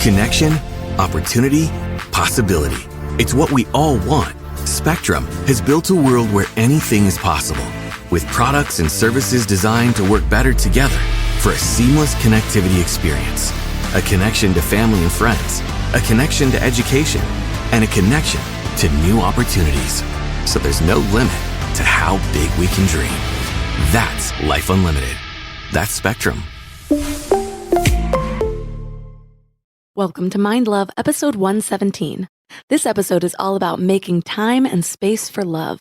Connection, opportunity, possibility. It's what we all want. Spectrum has built a world where anything is possible, with products and services designed to work better together for a seamless connectivity experience. A connection to family and friends, a connection to education, and a connection to new opportunities. So there's no limit to how big we can dream. That's Life Unlimited. That's Spectrum. Welcome to Mind Love, episode 117. This episode is all about making time and space for love.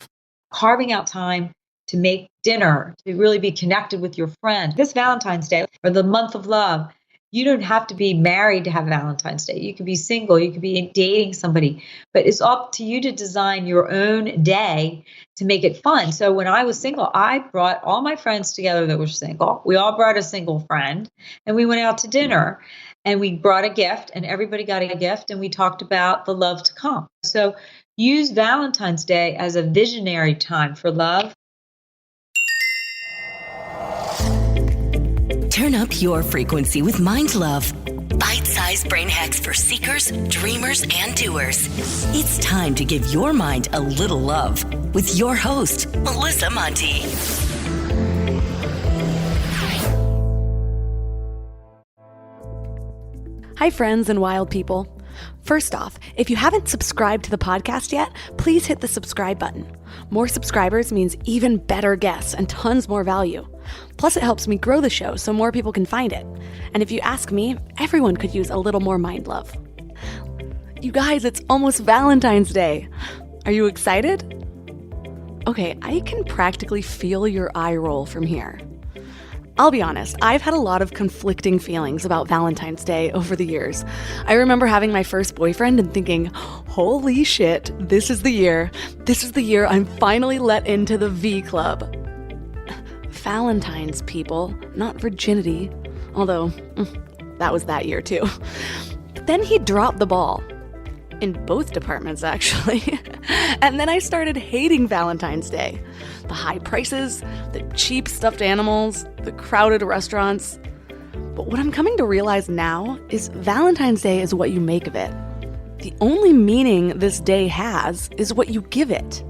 Carving out time to make dinner, to really be connected with your friend. This Valentine's Day or the month of love, you don't have to be married to have Valentine's Day. You could be single, you could be dating somebody, but it's up to you to design your own day to make it fun. So when I was single, I brought all my friends together that were single. We all brought a single friend and we went out to dinner and we brought a gift and everybody got a gift and we talked about the love to come. So use Valentine's Day as a visionary time for love. Turn up your frequency with Mind Love. Bite-sized brain hacks for seekers, dreamers, and doers. It's time to give your mind a little love with your host, Melissa Monti. Hi, friends and wild people. First off, if you haven't subscribed to the podcast yet, please hit the subscribe button. More subscribers means even better guests and tons more value. Plus, it helps me grow the show so more people can find it. And if you ask me, everyone could use a little more mind love. You guys, it's almost Valentine's Day. Are you excited? Okay, I can practically feel your eye roll from here. I'll be honest, I've had a lot of conflicting feelings about Valentine's Day over the years. I remember having my first boyfriend and thinking, holy shit, this is the year. This is the year I'm finally let into the V Club. Valentine's, people, not virginity. Although, that was that year too. Then he dropped the ball. In both departments, actually. And then I started hating Valentine's Day. The high prices, the cheap stuffed animals, the crowded restaurants. But what I'm coming to realize now is Valentine's Day is what you make of it. The only meaning this day has is what you give it.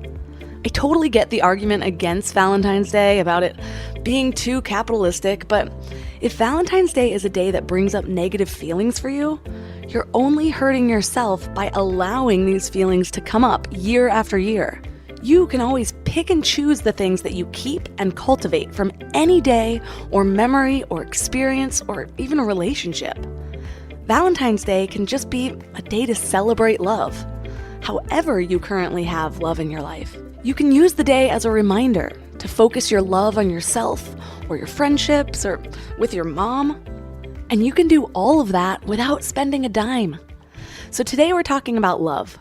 I totally get the argument against Valentine's Day about it being too capitalistic, but if Valentine's Day is a day that brings up negative feelings for you, you're only hurting yourself by allowing these feelings to come up year after year. You can always pick and choose the things that you keep and cultivate from any day or memory or experience or even a relationship. Valentine's Day can just be a day to celebrate love. However you currently have love in your life, you can use the day as a reminder to focus your love on yourself or your friendships or with your mom. And you can do all of that without spending a dime. So today we're talking about love.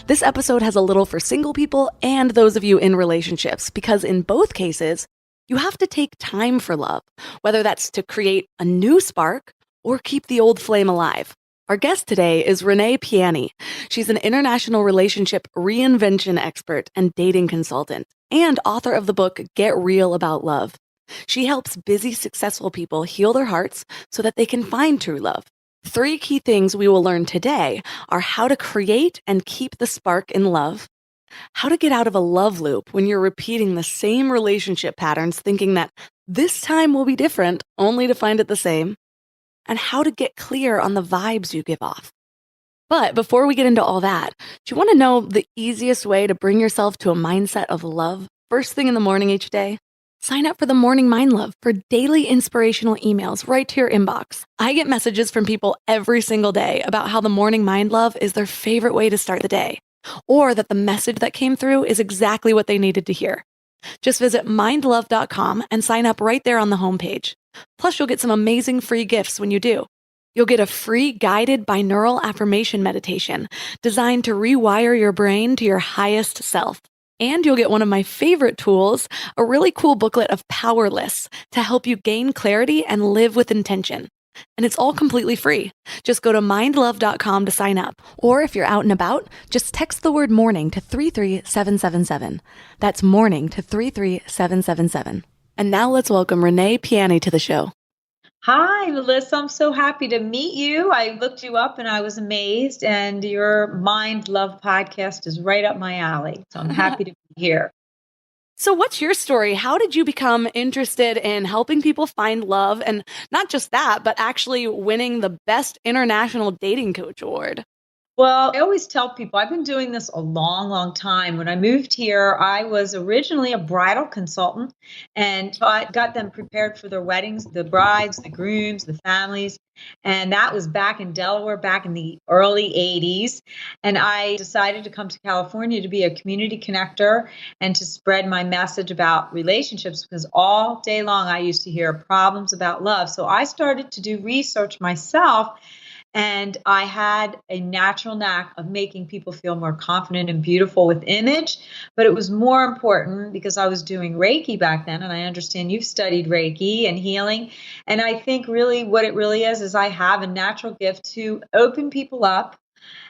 This episode has a little for single people and those of you in relationships, because in both cases, you have to take time for love, whether that's to create a new spark or keep the old flame alive. Our guest today is Renée Piane. She's an international relationship reinvention expert and dating consultant, and author of the book Get Real About Love. She helps busy, successful people heal their hearts so that they can find true love. 3 key things we will learn today are how to create and keep the spark in love, how to get out of a love loop when you're repeating the same relationship patterns thinking that this time will be different only to find it the same, and how to get clear on the vibes you give off. But before we get into all that, do you want to know the easiest way to bring yourself to a mindset of love first thing in the morning each day? Sign up for the Morning Mind Love for daily inspirational emails right to your inbox. I get messages from people every single day about how the Morning Mind Love is their favorite way to start the day, or that the message that came through is exactly what they needed to hear. Just visit mindlove.com and sign up right there on the homepage. Plus, you'll get some amazing free gifts when you do. You'll get a free guided binaural affirmation meditation designed to rewire your brain to your highest self. And you'll get one of my favorite tools, a really cool booklet of power lists to help you gain clarity and live with intention. And it's all completely free. Just go to mindlove.com to sign up. Or if you're out and about, just text the word morning to 33777. That's morning to 33777. And now let's welcome Renée Piane to the show. Hi, Melissa. I'm so happy to meet you. I looked you up and I was amazed, and your Mind Love podcast is right up my alley. So I'm happy to be here. So, what's your story? How did you become interested in helping people find love? And not just that, but actually winning the Best International Dating Coach Award? Well, I always tell people I've been doing this a long, long time. When I moved here, I was originally a bridal consultant and I got them prepared for their weddings, the brides, the grooms, the families. And that was back in Delaware, back in the early 80s. And I decided to come to California to be a community connector and to spread my message about relationships because all day long I used to hear problems about love. So I started to do research myself, and I had a natural knack of making people feel more confident and beautiful with image. But it was more important because I was doing Reiki back then. And I understand you've studied Reiki and healing. And I think really what it really is I have a natural gift to open people up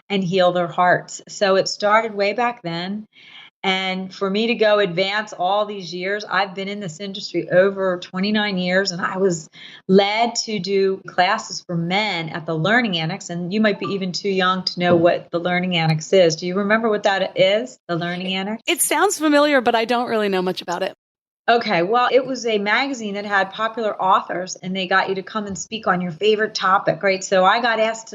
and heal their hearts. So it started way back then. And for me to go advance all these years, I've been in this industry over 29 years, and I was led to do classes for men at the Learning Annex. And you might be even too young to know what the Learning Annex is. Do you remember what that is, the Learning Annex? It sounds familiar, but I don't really know much about it. Okay, well, it was a magazine that had popular authors, and they got you to come and speak on your favorite topic, right? So I got asked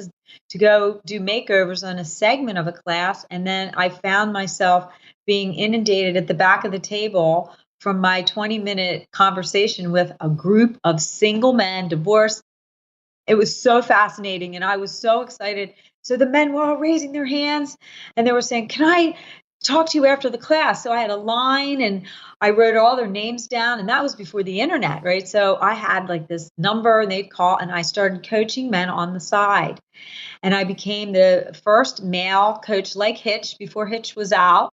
to go do makeovers on a segment of a class, and then I found myself being inundated at the back of the table from my 20-minute conversation with a group of single men, divorced. It was so fascinating, and I was so excited. So the men were all raising their hands, and they were saying, "Can I talk to you after the class?" So I had a line, and I wrote all their names down, and that was before the internet, right? So I had like this number, and they'd call, and I started coaching men on the side. And I became the first male coach like Hitch before Hitch was out.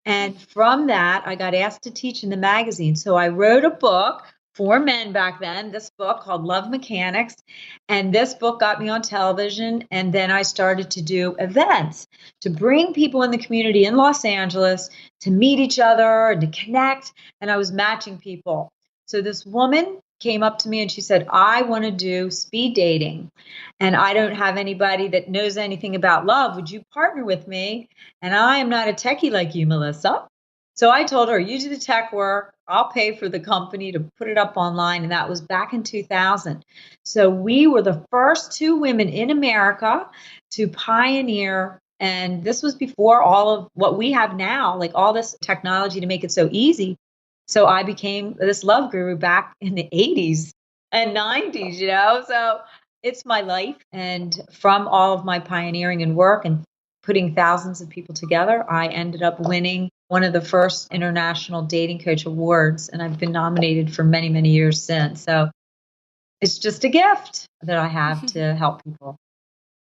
And from that, I got asked to teach in the magazine. So I wrote a book for men back then, this book called Love Mechanics. And this book got me on television. And then I started to do events to bring people in the community in Los Angeles to meet each other and to connect. And I was matching people. So this woman came up to me and she said, "I want to do speed dating, and I don't have anybody that knows anything about love. Would you partner with me? And I am not a techie like you, Melissa." So I told her, "You do the tech work. I'll pay for the company to put it up online." And that was back in 2000. So we were the first two women in America to pioneer. And this was before all of what we have now, like all this technology to make it so easy. So I became this love guru back in the 80s and 90s, So it's my life. And from all of my pioneering and work and putting thousands of people together, I ended up winning one of the first international dating coach awards. And I've been nominated for many, many years since. So it's just a gift that I have to help people.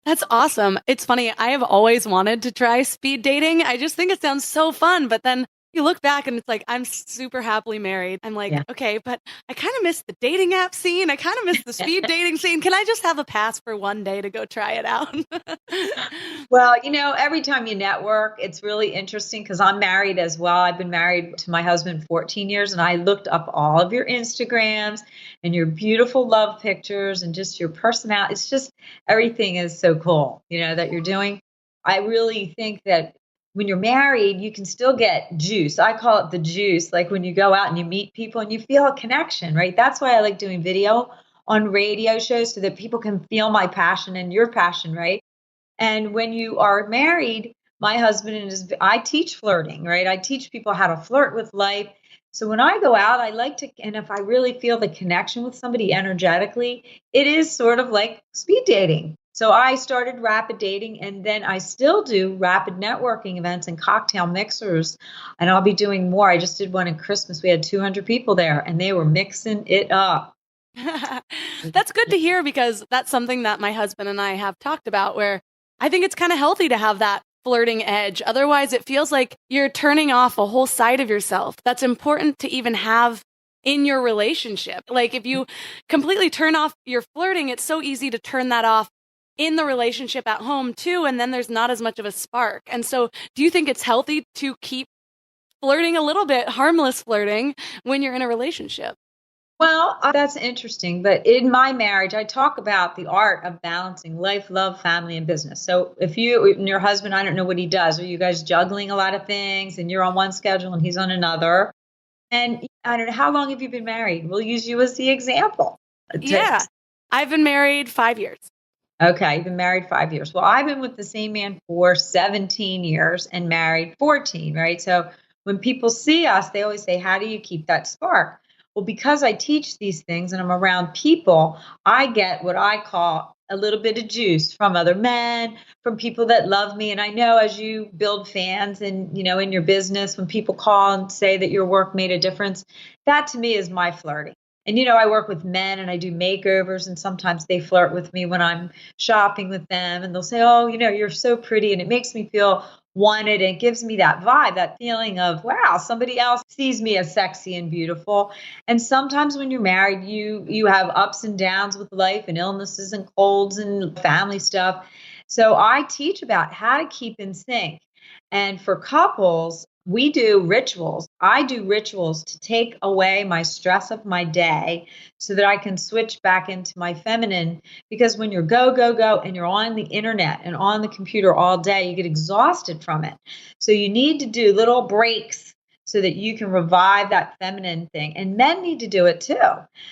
That's awesome. It's funny. I have always wanted to try speed dating. I just think it sounds so fun. But then you look back and it's like, I'm super happily married. I'm like, Yeah. okay, but I kind of miss the dating app scene. I kind of miss the speed dating scene. Can I just have a pass for one day to go try it out? Well, every time you network, it's really interesting because I'm married as well. I've been married to my husband 14 years, and I looked up all of your Instagrams and your beautiful love pictures and just your personality. It's just everything is so cool, that you're doing. I really think that when you're married, you can still get juice. I call it the juice, like when you go out and you meet people and you feel a connection, right? That's why I like doing video on radio shows so that people can feel my passion and your passion, right? And when you are married, my husband I teach flirting, right? I teach people how to flirt with life. So when I go out, I like to, and if I really feel the connection with somebody energetically, it is sort of like speed dating. So I started rapid dating, and then I still do rapid networking events and cocktail mixers, and I'll be doing more. I just did one in Christmas. We had 200 people there, and they were mixing it up. That's good to hear because that's something that my husband and I have talked about where I think it's kind of healthy to have that flirting edge. Otherwise, it feels like you're turning off a whole side of yourself that's important to even have in your relationship. Like if you completely turn off your flirting, it's so easy to turn that off in the relationship at home too. And then there's not as much of a spark. And so do you think it's healthy to keep flirting a little bit, harmless flirting, when you're in a relationship? Well, that's interesting. But in my marriage, I talk about the art of balancing life, love, family, and business. So if you and your husband, I don't know what he does, are you guys juggling a lot of things and you're on one schedule and he's on another? And I don't know, how long have you been married? We'll use you as the example. Yeah. I've been married 5 years. Okay, you've been married 5 years. Well, I've been with the same man for 17 years and married 14, right? So when people see us, they always say, how do you keep that spark? Well, because I teach these things and I'm around people, I get what I call a little bit of juice from other men, from people that love me. And I know as you build fans and, in your business, when people call and say that your work made a difference, that to me is my flirting. And, I work with men and I do makeovers, and sometimes they flirt with me when I'm shopping with them, and they'll say, oh, you're so pretty. And it makes me feel wanted. And it gives me that vibe, that feeling of, wow, somebody else sees me as sexy and beautiful. And sometimes when you're married, you have ups and downs with life and illnesses and colds and family stuff. So I teach about how to keep in sync. And for couples, we do rituals. I do rituals to take away my stress of my day so that I can switch back into my feminine. Because when you're go, go, go, and you're on the internet and on the computer all day, you get exhausted from it. So you need to do little breaks so that you can revive that feminine thing. And men need to do it too.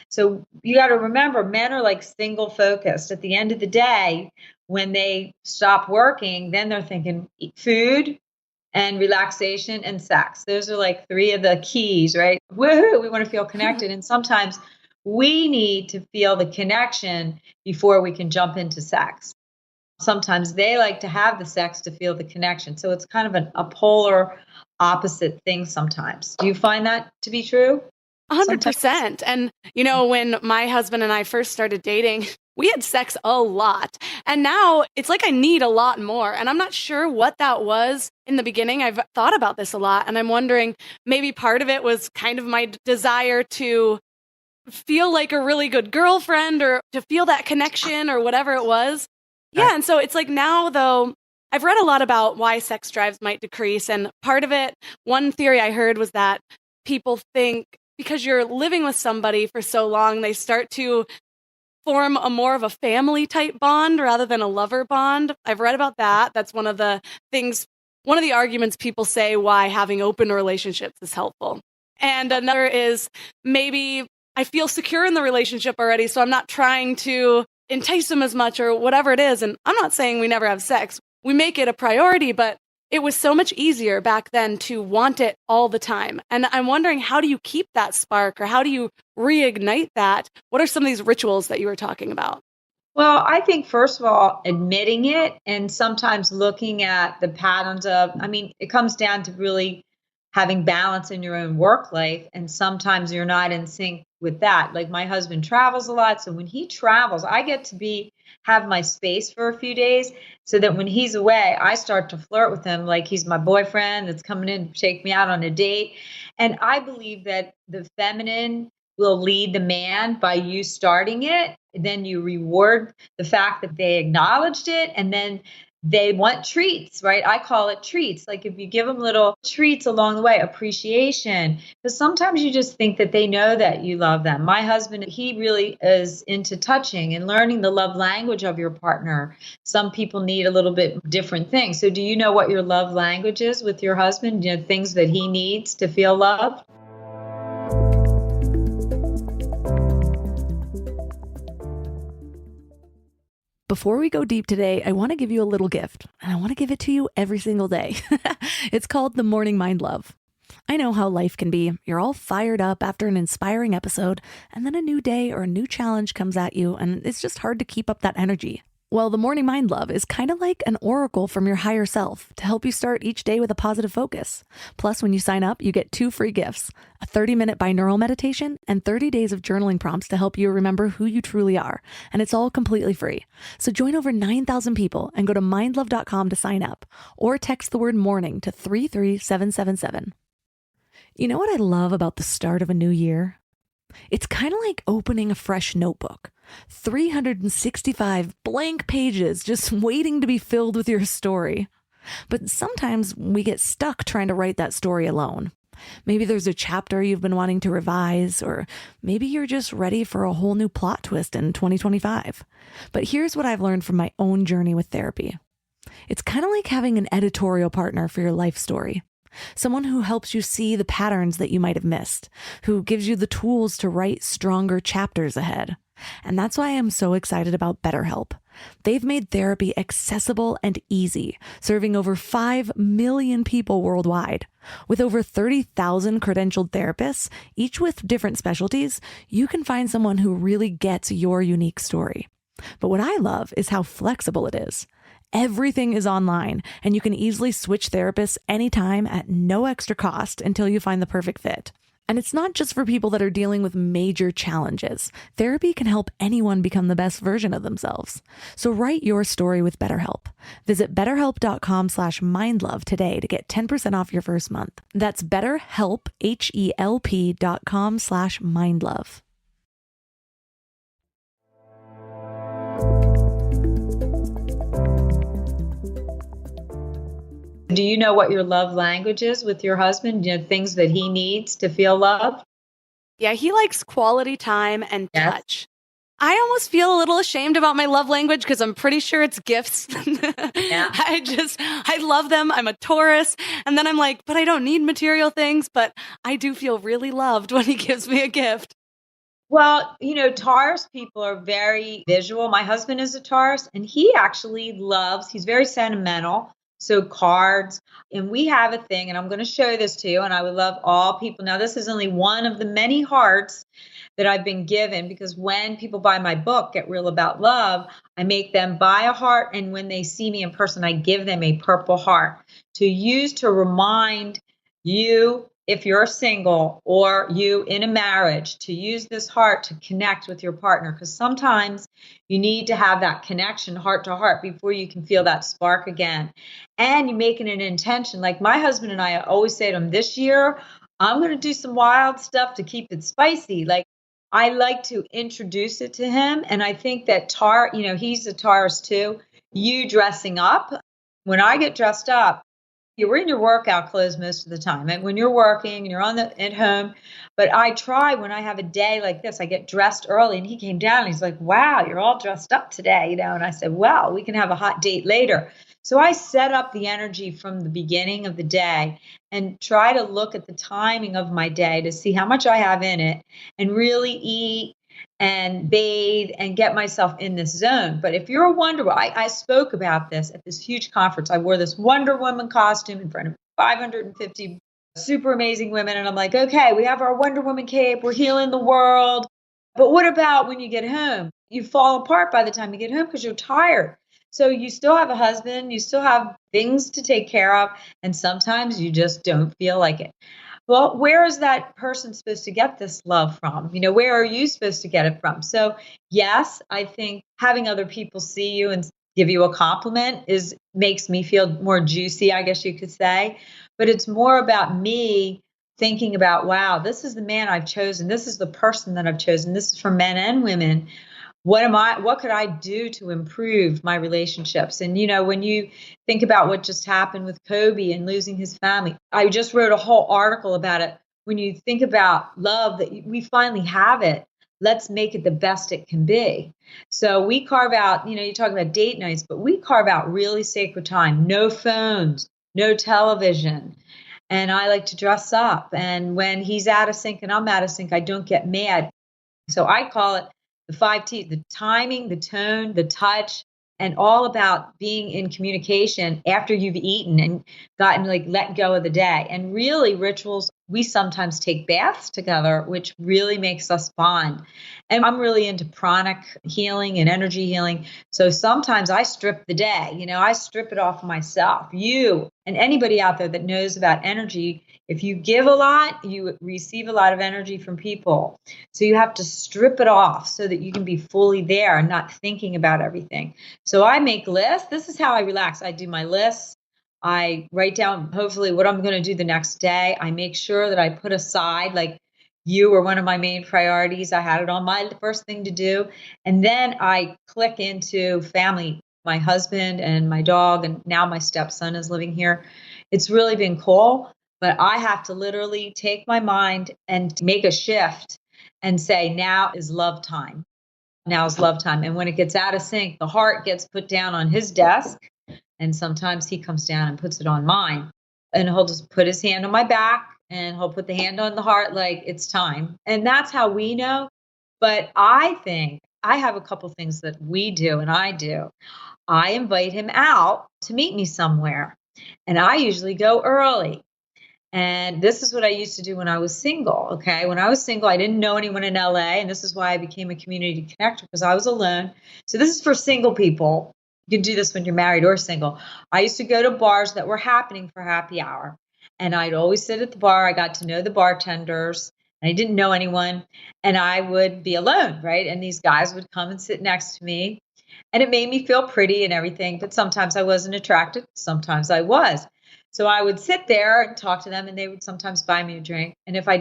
So you got to remember, men are like single focused. At the end of the day, when they stop working, then they're thinking food, and relaxation and sex. Those are like three of the keys, right? Woohoo, we want to feel connected. And sometimes we need to feel the connection before we can jump into sex. Sometimes they like to have the sex to feel the connection. So it's kind of a polar opposite thing sometimes. Do you find that to be true? 100%. And, when my husband and I first started dating, we had sex a lot. And now it's like I need a lot more. And I'm not sure what that was in the beginning. I've thought about this a lot. And I'm wondering, maybe part of it was kind of my desire to feel like a really good girlfriend or to feel that connection or whatever it was. Yeah. And so it's like now, though, I've read a lot about why sex drives might decrease. And part of it, one theory I heard was that people think because you're living with somebody for so long, they start to form a more of a family type bond rather than a lover bond. I've read about that. That's one of the arguments people say why having open relationships is helpful. And another is maybe I feel secure in the relationship already, so I'm not trying to entice them as much or whatever it is. And I'm not saying we never have sex. We make it a priority, but it was so much easier back then to want it all the time. And I'm wondering, how do you keep that spark or how do you reignite that? What are some of these rituals that you were talking about? Well, I think, first of all, admitting it and sometimes looking at the patterns it comes down to really having balance in your own work life. And sometimes you're not in sync with that. Like my husband travels a lot. So when he travels, I get to have my space for a few days so that when he's away, I start to flirt with him like he's my boyfriend that's coming in to take me out on a date. And I believe that the feminine will lead the man by you starting it. Then you reward the fact that they acknowledged it, and then they want treats, right? I call it treats. Like if you give them little treats along the way, appreciation, because sometimes you just think that they know that you love them. My husband, he really is into touching and learning the love language of your partner. Some people need a little bit different things. So do you know what your love language is with your husband? Things that he needs to feel loved? Before we go deep today, I want to give you a little gift, and I want to give it to you every single day. It's called the Morning Mind Love. I know how life can be. You're all fired up after an inspiring episode, and then a new day or a new challenge comes at you, and it's just hard to keep up that energy. Well, the Morning Mind Love is kind of like an oracle from your higher self to help you start each day with a positive focus. Plus, when you sign up, you get 2 free gifts, a 30-minute binaural meditation and 30 days of journaling prompts to help you remember who you truly are. And it's all completely free. So join over 9,000 people and go to mindlove.com to sign up or text the word morning to 33777. You know what I love about the start of a new year? It's kind of like opening a fresh notebook. 365 blank pages just waiting to be filled with your story. But sometimes we get stuck trying to write that story alone. Maybe there's a chapter you've been wanting to revise, or maybe you're just ready for a whole new plot twist in 2025. But here's what I've learned from my own journey with therapy. It's kind of like having an editorial partner for your life story. Someone who helps you see the patterns that you might have missed, who gives you the tools to write stronger chapters ahead. And that's why I'm so excited about BetterHelp. They've made therapy accessible and easy, serving over 5 million people worldwide. With over 30,000 credentialed therapists, each with different specialties, you can find someone who really gets your unique story. But what I love is how flexible it is. Everything is online, and you can easily switch therapists anytime at no extra cost until you find the perfect fit. And it's not just for people that are dealing with major challenges. Therapy can help anyone become the best version of themselves. So write your story with BetterHelp. Visit betterhelp.com/mindlove today to get 10% off your first month. That's BetterHelp, HELP.com/mindlove. Do you know what your love language is with your husband? You know, things that he needs to feel loved? Yeah, he likes quality time and Yes. touch. I almost feel a little ashamed about my love language because I'm pretty sure it's gifts. Yeah. I love them. I'm a Taurus. And then I'm like, but I don't need material things, but I do feel really loved when he gives me a gift. Well, you know, Taurus people are very visual. My husband is a Taurus, and he actually he's very sentimental. So cards, and we have a thing, and I'm going to show this to you, and I would love all people. Now, this is only one of the many hearts that I've been given, because when people buy my book, Get Real About Love, I make them buy a heart, and when they see me in person, I give them a purple heart to use to remind you, if you're single or you in a marriage, to use this heart to connect with your partner, because sometimes you need to have that connection heart to heart before you can feel that spark again. And you make it an intention. Like my husband and I always say to him, this year, I'm going to do some wild stuff to keep it spicy. Like I like to introduce it to him. And I think that he's a Taurus too. You dressing up. When I get dressed up, you're in your workout clothes most of the time. And when you're working and you're at home, but I try when I have a day like this, I get dressed early. And he came down and he's like, wow, you're all dressed up today, you know? And I said, well, we can have a hot date later. So I set up the energy from the beginning of the day and try to look at the timing of my day to see how much I have in it and really eat and bathe and get myself in this zone. But if you're a Wonder Woman, I spoke about this at this huge conference. I wore this Wonder Woman costume in front of 550 super amazing women. And I'm like, okay, we have our Wonder Woman cape. We're healing the world. But what about when you get home? You fall apart by the time you get home because you're tired. So you still have a husband, you still have things to take care of, and sometimes you just don't feel like it. Well, where is that person supposed to get this love from? You know, where are you supposed to get it from? So, yes, I think having other people see you and give you a compliment makes me feel more juicy, I guess you could say. But it's more about me thinking about, wow, this is the man I've chosen. This is the person that I've chosen. This is for men and women. What could I do to improve my relationships? And, you know, when you think about what just happened with Kobe and losing his family, I just wrote a whole article about it. When you think about love, that we finally have it, let's make it the best it can be. So we carve out, you know, you talk about date nights, but we carve out really sacred time, no phones, no television. And I like to dress up. And when he's out of sync and I'm out of sync, I don't get mad. So I call it the 5 T's: the timing, the tone, the touch, and all about being in communication after you've eaten and gotten let go of the day. And really rituals, we sometimes take baths together, which really makes us bond. And I'm really into pranic healing and energy healing. So sometimes I strip the day, you know, I strip it off myself. You and anybody out there that knows about energy, if you give a lot, you receive a lot of energy from people. So you have to strip it off so that you can be fully there and not thinking about everything. So I make lists. This is how I relax. I do my lists. I write down hopefully what I'm going to do the next day. I make sure that I put aside, like, you were one of my main priorities. I had it on my first thing to do. And then I click into family, my husband and my dog, and now my stepson is living here. It's really been cool. But I have to literally take my mind and make a shift and say, now is love time. Now is love time. And when it gets out of sync, the heart gets put down on his desk. And sometimes he comes down and puts it on mine. And he'll just put his hand on my back and he'll put the hand on the heart like it's time. And that's how we know. But I think I have a couple things that we do and I do. I invite him out to meet me somewhere. And I usually go early. And this is what I used to do when I was single. Okay. When I was single, I didn't know anyone in LA. And this is why I became a community connector because I was alone. So this is for single people. You can do this when you're married or single. I used to go to bars that were happening for happy hour. And I'd always sit at the bar. I got to know the bartenders. And I didn't know anyone. And I would be alone, right? And these guys would come and sit next to me. And it made me feel pretty and everything. But sometimes I wasn't attracted. Sometimes I was. So I would sit there and talk to them, and they would sometimes buy me a drink. And if I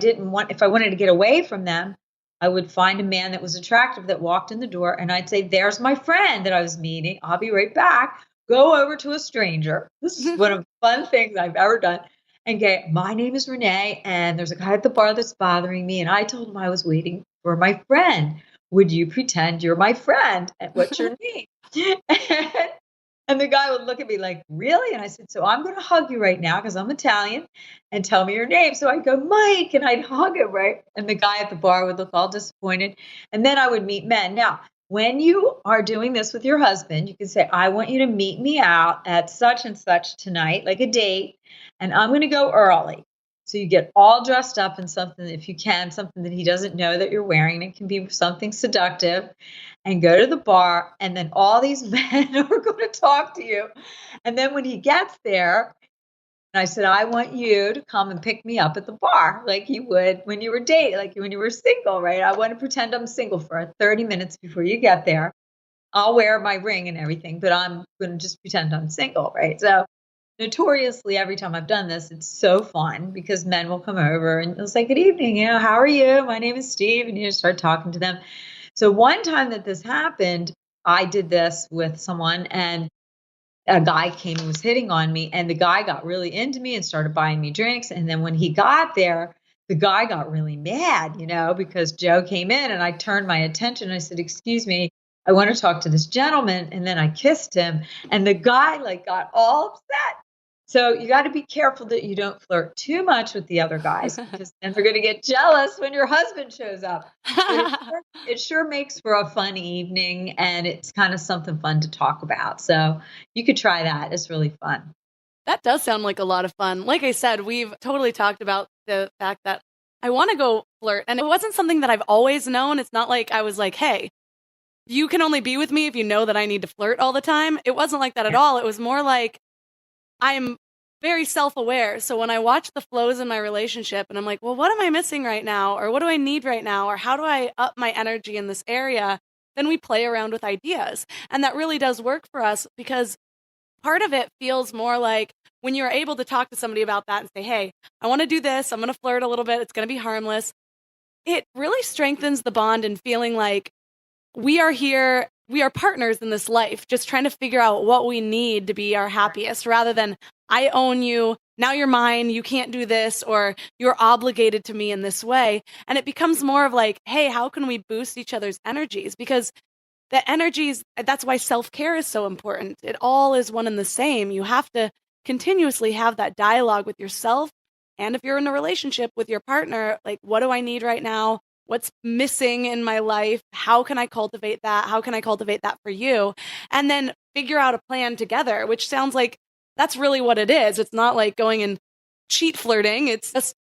wanted to get away from them, I would find a man that was attractive that walked in the door, and I'd say, "There's my friend that I was meeting. I'll be right back." Go over to a stranger. This is one of the fun things I've ever done. And go, "My name is Renee, and there's a guy at the bar that's bothering me, and I told him I was waiting for my friend. Would you pretend you're my friend? And what's your name?" And the guy would look at me like, "Really?" And I said, "So I'm going to hug you right now because I'm Italian and tell me your name." So I'd go, "Mike," and I'd hug him, right? And the guy at the bar would look all disappointed. And then I would meet men. Now, when you are doing this with your husband, you can say, "I want you to meet me out at such and such tonight, like a date, and I'm going to go early." So you get all dressed up in something, if you can, something that he doesn't know that you're wearing. It can be something seductive. And go to the bar, and then all these men are going to talk to you. And then when he gets there, I said, "I want you to come and pick me up at the bar like you would when you were dating, like when you were single, right? I want to pretend I'm single for 30 minutes before you get there. I'll wear my ring and everything, but I'm going to just pretend I'm single, right?" So notoriously, every time I've done this, it's so fun because men will come over and they'll say, "Good evening, how are you? My name is Steve." And you start talking to them. So one time that this happened, I did this with someone and a guy came and was hitting on me, and the guy got really into me and started buying me drinks. And then when he got there, the guy got really mad, because Joe came in, and I turned my attention and I said, "Excuse me, I want to talk to this gentleman." And then I kissed him, and the guy got all upset. So you got to be careful that you don't flirt too much with the other guys because then they're going to get jealous when your husband shows up. It sure makes for a fun evening, and it's kind of something fun to talk about. So you could try that. It's really fun. That does sound like a lot of fun. Like I said, we've totally talked about the fact that I want to go flirt, and it wasn't something that I've always known. It's not like I was like, "Hey, you can only be with me if you know that I need to flirt all the time." It wasn't like that at all. It was more like I'm very self-aware. So when I watch the flows in my relationship and I'm like, well, what am I missing right now? Or what do I need right now? Or how do I up my energy in this area? Then we play around with ideas. And that really does work for us because part of it feels more like when you're able to talk to somebody about that and say, "Hey, I want to do this. I'm going to flirt a little bit. It's going to be harmless." It really strengthens the bond and feeling like we are here. We are partners in this life, just trying to figure out what we need to be our happiest rather than "I own you. Now you're mine. You can't do this," or "You're obligated to me in this way." And it becomes more of like, "Hey, how can we boost each other's energies?" Because the energies, that's why self-care is so important. It all is one and the same. You have to continuously have that dialogue with yourself. And if you're in a relationship with your partner, like, what do I need right now? What's missing in my life? How can I cultivate that? How can I cultivate that for you? And then figure out a plan together, which sounds like that's really what it is. It's not like going and cheat flirting. It's just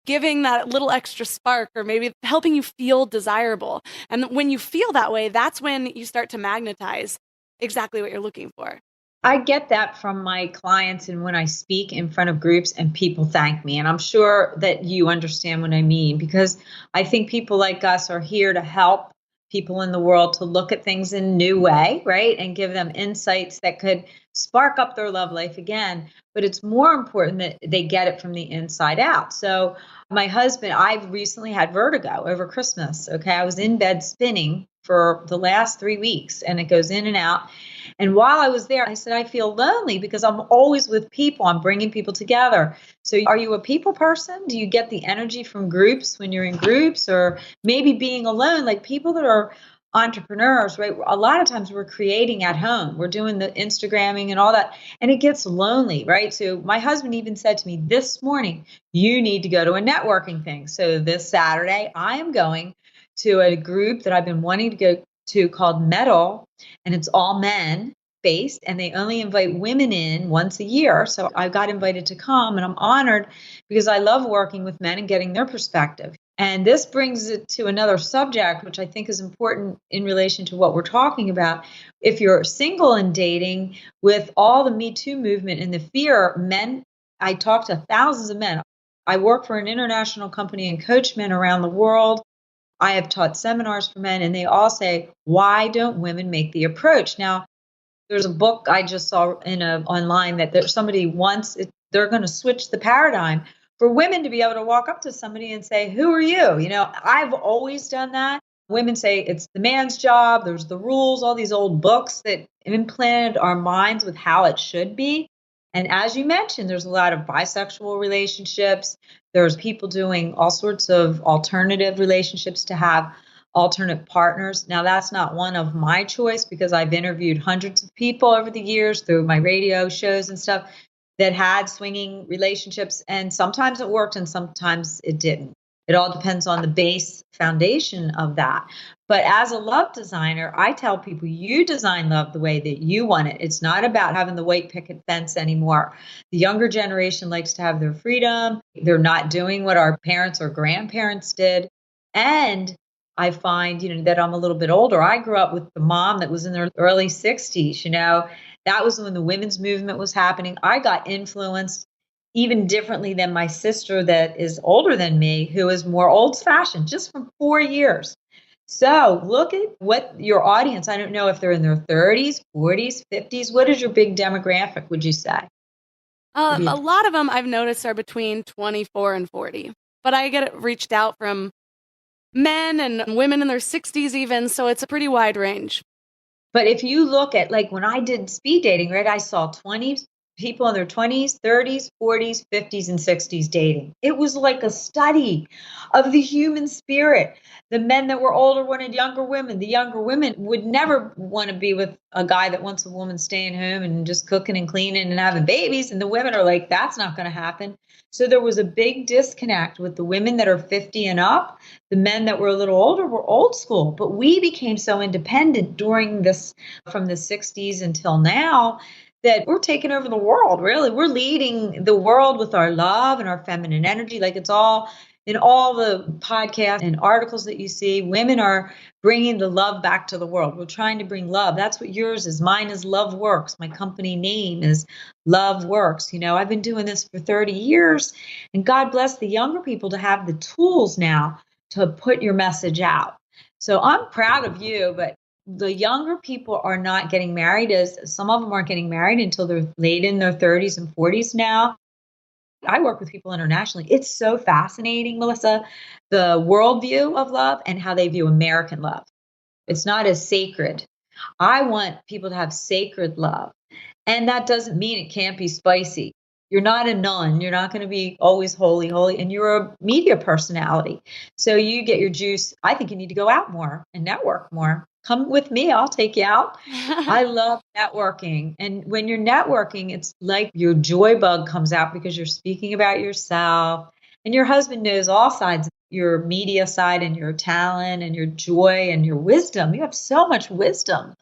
giving that little extra spark or maybe helping you feel desirable. And when you feel that way, that's when you start to magnetize exactly what you're looking for. I get that from my clients and when I speak in front of groups and people thank me. And I'm sure that you understand what I mean, because I think people like us are here to help people in the world to look at things in a new way, right? And give them insights that could spark up their love life again. But it's more important that they get it from the inside out. So my husband, I've recently had vertigo over Christmas. Okay. I was in bed spinning for the last 3 weeks and it goes in and out. And while I was there, I said, I feel lonely because I'm always with people. I'm bringing people together. So are you a people person? Do you get the energy from groups when you're in groups, or maybe being alone? Like people that are entrepreneurs, right? A lot of times we're creating at home. We're doing the Instagramming and all that, and it gets lonely, right? So my husband even said to me this morning, you need to go to a networking thing. So this Saturday, I am going to a group that I've been wanting to go to called Metal, and it's all men based, and they only invite women in once a year. So I got invited to come, and I'm honored because I love working with men and getting their perspective. And this brings it to another subject, which I think is important in relation to what we're talking about. If you're single and dating, with all the Me Too movement and the fear, men, I talk to thousands of men. I work for an international company and coach men around the world. I have taught seminars for men, and they all say, why don't women make the approach? Now, there's a book I just saw online that there's somebody wants, they're going to switch the paradigm for women to be able to walk up to somebody and say, who are you? You know, I've always done that. Women say it's the man's job. There's the rules, all these old books that implanted our minds with how it should be. And as you mentioned, there's a lot of bisexual relationships. There's people doing all sorts of alternative relationships to have alternate partners. Now, that's not one of my choice because I've interviewed hundreds of people over the years through my radio shows and stuff that had swinging relationships. And sometimes it worked and sometimes it didn't. It all depends on the base foundation of that. But as a love designer, I tell people you design love the way that you want it. It's not about having the white picket fence anymore. The younger generation likes to have their freedom. They're not doing what our parents or grandparents did. And I find, that I'm a little bit older. I grew up with the mom that was in their early 60s, that was when the women's movement was happening. I got influenced even differently than my sister that is older than me, who is more old fashioned, just from 4 years. So look at what your audience, I don't know if they're in their 30s, 40s, 50s. What is your big demographic, would you say? A lot of them I've noticed are between 24 and 40, but I get reached out from men and women in their 60s even, so it's a pretty wide range. But if you look at, like, when I did speed dating, right, I saw 20 people in their 20s, 30s, 40s, 50s, and 60s dating. It was like a study of the human spirit. The men that were older wanted younger women. The younger women would never want to be with a guy that wants a woman staying home and just cooking and cleaning and having babies. And the women are like, that's not going to happen. So there was a big disconnect with the women that are 50 and up. The men that were a little older were old school. But we became so independent during this, from the 60s until now, that we're taking over the world, really. We're leading the world with our love and our feminine energy. Like, it's all in all the podcasts and articles that you see. Women are bringing the love back to the world. We're trying to bring love. That's what yours is. Mine is Love Works. My company name is Love Works. I've been doing this for 30 years, and God bless the younger people to have the tools now to put your message out. So I'm proud of you, but the younger people are not getting married, as some of them aren't getting married until they're late in their 30s and 40s now. I work with people internationally. It's so fascinating, Melissa, the worldview of love and how they view American love. It's not as sacred. I want people to have sacred love. And that doesn't mean it can't be spicy. You're not a nun. You're not going to be always holy, and you're a media personality. So you get your juice. I think you need to go out more and network more. Come with me. I'll take you out. I love networking. And when you're networking, it's like your joy bug comes out because you're speaking about yourself. And your husband knows all sides, your media side and your talent and your joy and your wisdom. You have so much wisdom.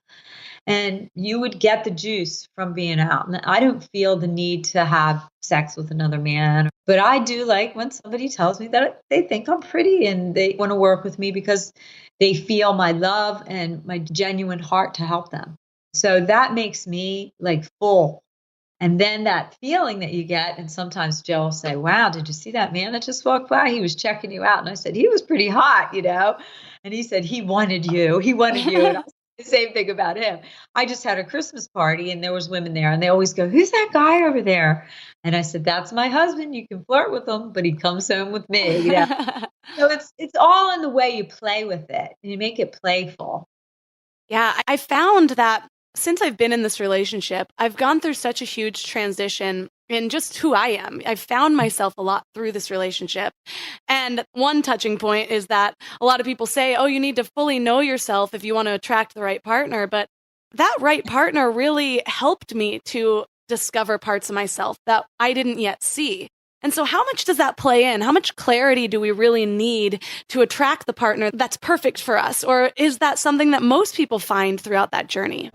And you would get the juice from being out. And I don't feel the need to have sex with another man. But I do like when somebody tells me that they think I'm pretty and they want to work with me because they feel my love and my genuine heart to help them. So that makes me like full. And then that feeling that you get, and sometimes Joe will say, wow, did you see that man that just walked by? He was checking you out. And I said, he was pretty hot, And he said, he wanted you. He wanted you. And I said the same thing about him. I just had a Christmas party and there was women there and they always go, who's that guy over there? And I said, that's my husband. You can flirt with him, but he comes home with me. So it's all in the way you play with it and you make it playful. Yeah, I found that Since I've been in this relationship, I've gone through such a huge transition in just who I am. I've found myself a lot through this relationship. And one touching point is that a lot of people say, oh, you need to fully know yourself if you want to attract the right partner. But that right partner really helped me to discover parts of myself that I didn't yet see. And so how much does that play in? How much clarity do we really need to attract the partner that's perfect for us? Or is that something that most people find throughout that journey?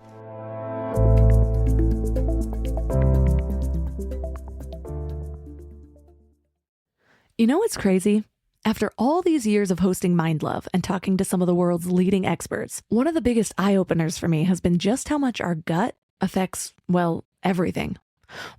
You know what's crazy? After all these years of hosting Mind Love and talking to some of the world's leading experts, one of the biggest eye-openers for me has been just how much our gut affects, well, everything.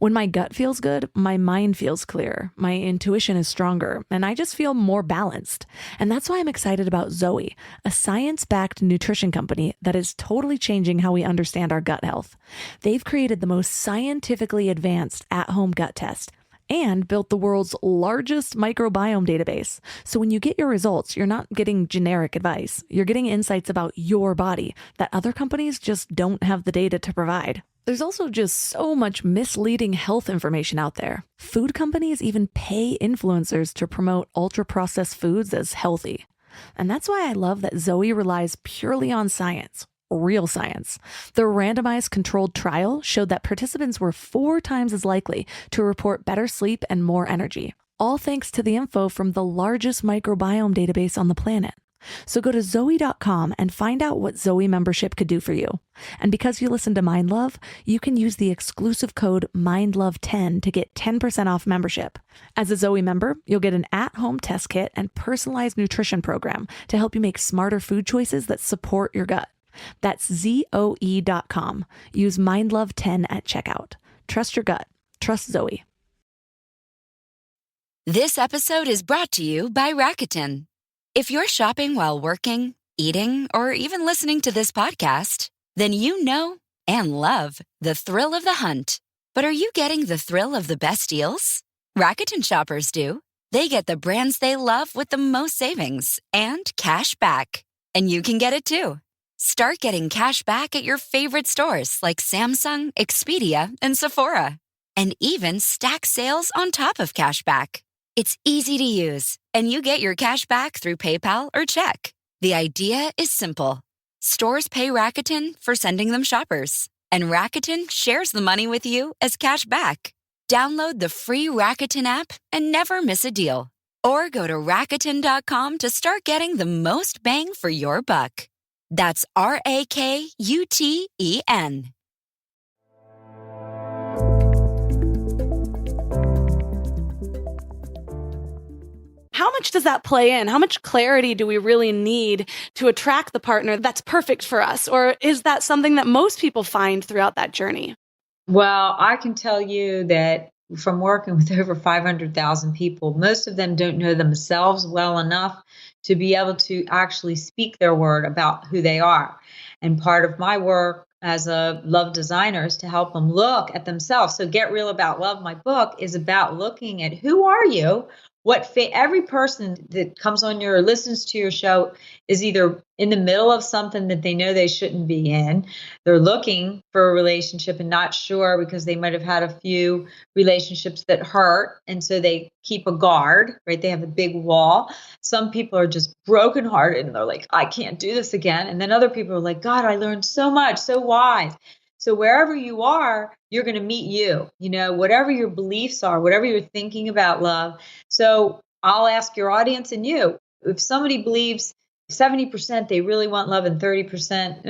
When my gut feels good, my mind feels clear, my intuition is stronger, and I just feel more balanced. And that's why I'm excited about Zoe, a science-backed nutrition company that is totally changing how we understand our gut health. They've created the most scientifically advanced at-home gut test and built the world's largest microbiome database. So when you get your results, you're not getting generic advice. You're getting insights about your body that other companies just don't have the data to provide. There's also just so much misleading health information out there. Food companies even pay influencers to promote ultra-processed foods as healthy. And that's why I love that Zoe relies purely on science. Real science. The randomized controlled trial showed that participants were 4 times as likely to report better sleep and more energy, all thanks to the info from the largest microbiome database on the planet. So go to Zoe.com and find out what Zoe membership could do for you. And because you listen to Mind Love, you can use the exclusive code MINDLOVE10 to get 10% off membership. As a Zoe member, you'll get an at-home test kit and personalized nutrition program to help you make smarter food choices that support your gut. That's Zoe.com. Use MindLove10 at checkout. Trust your gut. Trust Zoe. This episode is brought to you by Rakuten. If you're shopping while working, eating, or even listening to this podcast, then you know and love the thrill of the hunt. But are you getting the thrill of the best deals? Rakuten shoppers do. They get the brands they love with the most savings and cash back. And you can get it too. Start getting cash back at your favorite stores like Samsung, Expedia, and Sephora. And even stack sales on top of cash back. It's easy to use, and you get your cash back through PayPal or check. The idea is simple. Stores pay Rakuten for sending them shoppers, and Rakuten shares the money with you as cash back. Download the free Rakuten app and never miss a deal. Or go to Rakuten.com to start getting the most bang for your buck. That's Rakuten. How much does that play in? How much clarity do we really need to attract the partner that's perfect for us? Or is that something that most people find throughout that journey? Well, I can tell you that from working with over 500,000 people, most of them don't know themselves well enough to be able to actually speak their word about who they are. And part of my work as a love designer is to help them look at themselves. So Get Real About Love, my book, is about looking at who are you? Every person that comes on your or listens to your show is either in the middle of something that they know they shouldn't be in. They're looking for a relationship and not sure because they might have had a few relationships that hurt. And so they keep a guard, right? They have a big wall. Some people are just brokenhearted and they're like, I can't do this again. And then other people are like, God, I learned so much, so wise. So wherever you are, you're going to meet you, whatever your beliefs are, whatever you're thinking about love. So I'll ask your audience and you, if somebody believes 70% they really want love and 30%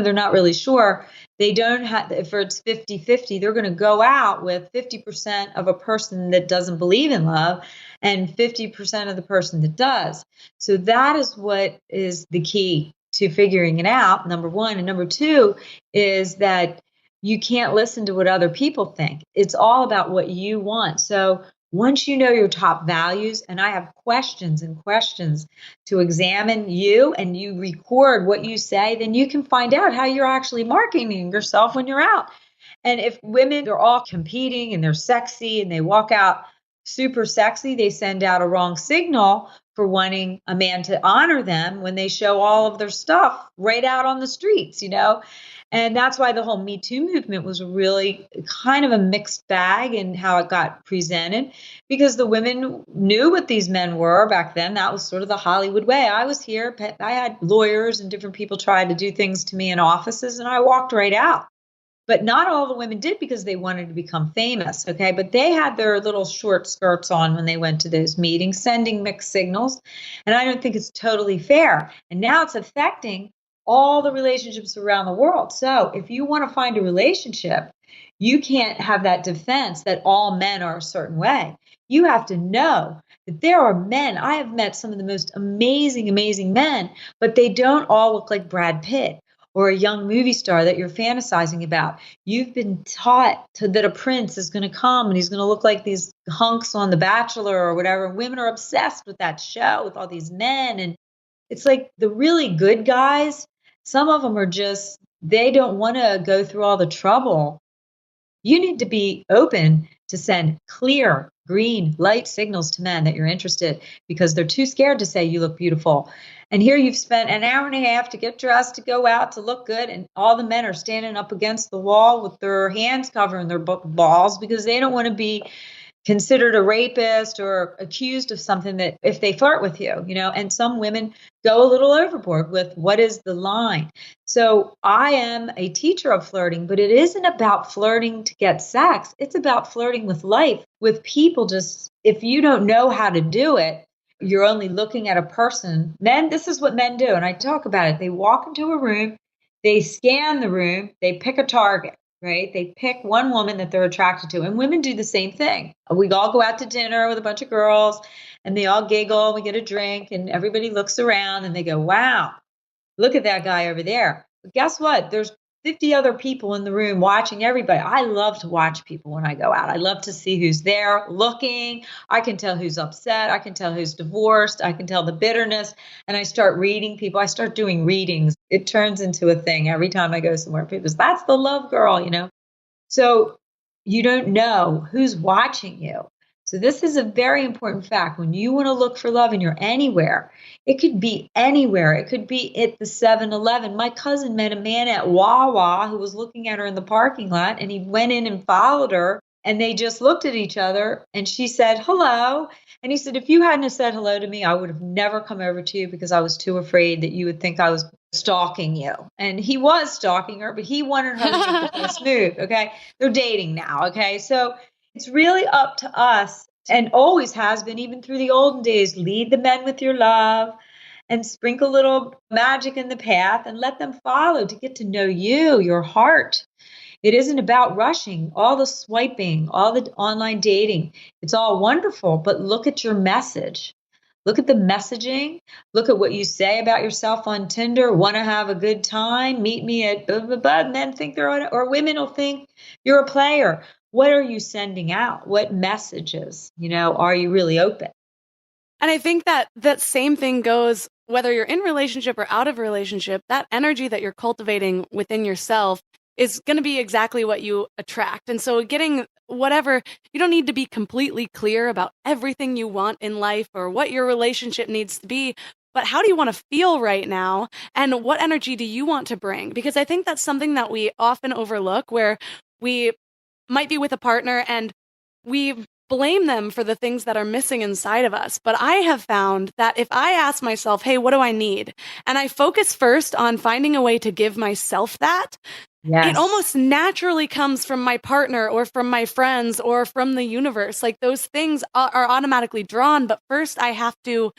they're not really sure, they don't have, if it's 50-50, they're going to go out with 50% of a person that doesn't believe in love and 50% of the person that does. So that is what is the key to figuring it out, number one. And number two is that you can't listen to what other people think. It's all about what you want. So once you know your top values, and I have questions and questions to examine you, and you record what you say, then you can find out how you're actually marketing yourself when you're out. And if women are all competing and they're sexy and they walk out super sexy, they send out a wrong signal for wanting a man to honor them when they show all of their stuff right out on the streets, And that's why the whole Me Too movement was really kind of a mixed bag in how it got presented, because the women knew what these men were back then. That was sort of the Hollywood way. I was here, I had lawyers and different people try to do things to me in offices, and I walked right out. But not all the women did because they wanted to become famous, okay? But they had their little short skirts on when they went to those meetings, sending mixed signals. And I don't think it's totally fair. And now it's affecting all the relationships around the world. So if you want to find a relationship, you can't have that defense that all men are a certain way. You have to know that there are men. I have met some of the most amazing, amazing men, but they don't all look like Brad Pitt or a young movie star that you're fantasizing about. You've been taught that a prince is going to come and he's going to look like these hunks on The Bachelor or whatever. Women are obsessed with that show, with all these men. And it's like the really good guys, some of them are just, they don't want to go through all the trouble. You need to be open to send clear, green, light signals to men that you're interested, because they're too scared to say you look beautiful. And here you've spent an hour and a half to get dressed, to go out, to look good, and all the men are standing up against the wall with their hands covering their balls because they don't want to be considered a rapist or accused of something that if they flirt with you, and some women go a little overboard with what is the line. So I am a teacher of flirting, but it isn't about flirting to get sex. It's about flirting with life, with people. Just if you don't know how to do it, you're only looking at a person. Men, this is what men do. And I talk about it. They walk into a room, they scan the room, they pick a target. Right? They pick one woman that they're attracted to. And women do the same thing. We all go out to dinner with a bunch of girls and they all giggle. We get a drink and everybody looks around and they go, wow, look at that guy over there. But guess what? There's 50 other people in the room watching everybody. I love to watch people when I go out. I love to see who's there looking. I can tell who's upset. I can tell who's divorced. I can tell the bitterness. And I start reading people. I start doing readings. It turns into a thing every time I go somewhere. People say, that's the love girl, So you don't know who's watching you. So this is a very important fact. When you want to look for love and you're anywhere, it could be anywhere. It could be at the 7-Eleven. My cousin met a man at Wawa who was looking at her in the parking lot, and he went in and followed her, and they just looked at each other, and she said, hello. And he said, if you hadn't have said hello to me, I would have never come over to you because I was too afraid that you would think I was stalking you. And he was stalking her, but he wanted her to make the first move. Okay. They're dating now. Okay. So it's really up to us, and always has been, even through the olden days. Lead the men with your love and sprinkle a little magic in the path and let them follow to get to know you, your heart. It isn't about rushing, all the swiping, all the online dating. It's all wonderful, but look at your message. Look at the messaging. Look at what you say about yourself on Tinder. Want to have a good time? Meet me at blah, blah, blah, and then think they're on it. Or women will think you're a player. What are you sending out? What messages, are you really open? And I think that same thing goes whether you're in relationship or out of relationship. That energy that you're cultivating within yourself is going to be exactly what you attract. And so getting whatever, you don't need to be completely clear about everything you want in life or what your relationship needs to be, but how do you want to feel right now? And what energy do you want to bring? Because I think that's something that we often overlook, where we might be with a partner and we blame them for the things that are missing inside of us. But I have found that if I ask myself, hey, what do I need? And I focus first on finding a way to give myself that, yes, it almost naturally comes from my partner or from my friends or from the universe. Like those things are automatically drawn. But first I have to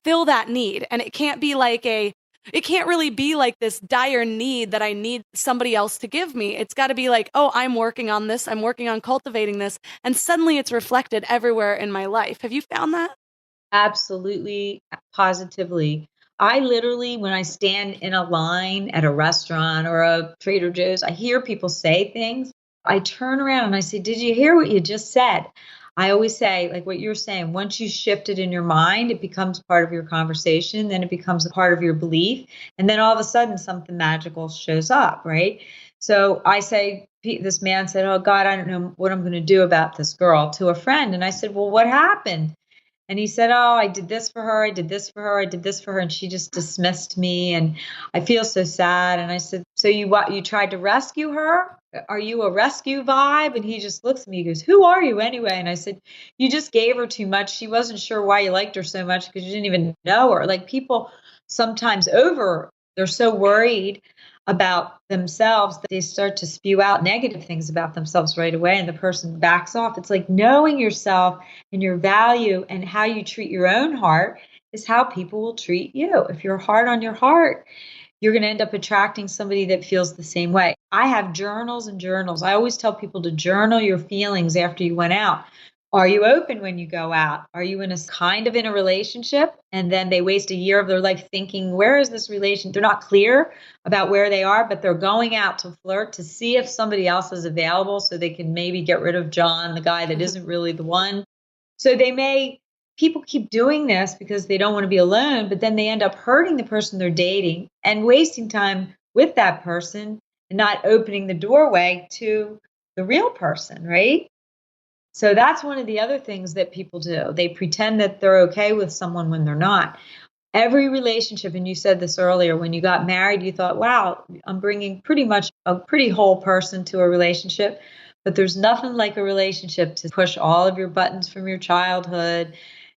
fill that need. And it can't really be like this dire need that I need somebody else to give me. It's got to be like, oh, I'm working on this. I'm working on cultivating this. And suddenly it's reflected everywhere in my life. Have you found that? Absolutely, positively. I literally, when I stand in a line at a restaurant or a Trader Joe's, I hear people say things. I turn around and I say, did you hear what you just said? I always say, like what you're saying, once you shift it in your mind, it becomes part of your conversation, then it becomes a part of your belief. And then all of a sudden something magical shows up, right? So I say, this man said, oh God, I don't know what I'm going to do about this girl, to a friend. And I said, well, what happened? And he said, "Oh, I did this for her. I did this for her. I did this for her." And she just dismissed me. And I feel so sad. And I said, "So you what? You tried to rescue her? Are you a rescue vibe?" And he just looks at me. He goes, "Who are you anyway?" And I said, "You just gave her too much. She wasn't sure why you liked her so much because you didn't even know her." Like people sometimes they're so worried about themselves that they start to spew out negative things about themselves right away and the person backs off. It's like knowing yourself and your value and how you treat your own heart is how people will treat you. If you're hard on your heart, you're going to end up attracting somebody that feels the same way. I have journals and journals. I always tell people to journal your feelings after you went out. Are you open when you go out? Are you in a relationship? And then they waste a year of their life thinking, where is this relation? They're not clear about where they are, but they're going out to flirt to see if somebody else is available so they can maybe get rid of John, the guy that isn't really the one. So people keep doing this because they don't want to be alone, but then they end up hurting the person they're dating and wasting time with that person and not opening the doorway to the real person, right? So that's one of the other things that people do. They pretend that they're okay with someone when they're not. Every relationship, and you said this earlier, when you got married, you thought, wow, I'm bringing pretty much a pretty whole person to a relationship. But there's nothing like a relationship to push all of your buttons from your childhood.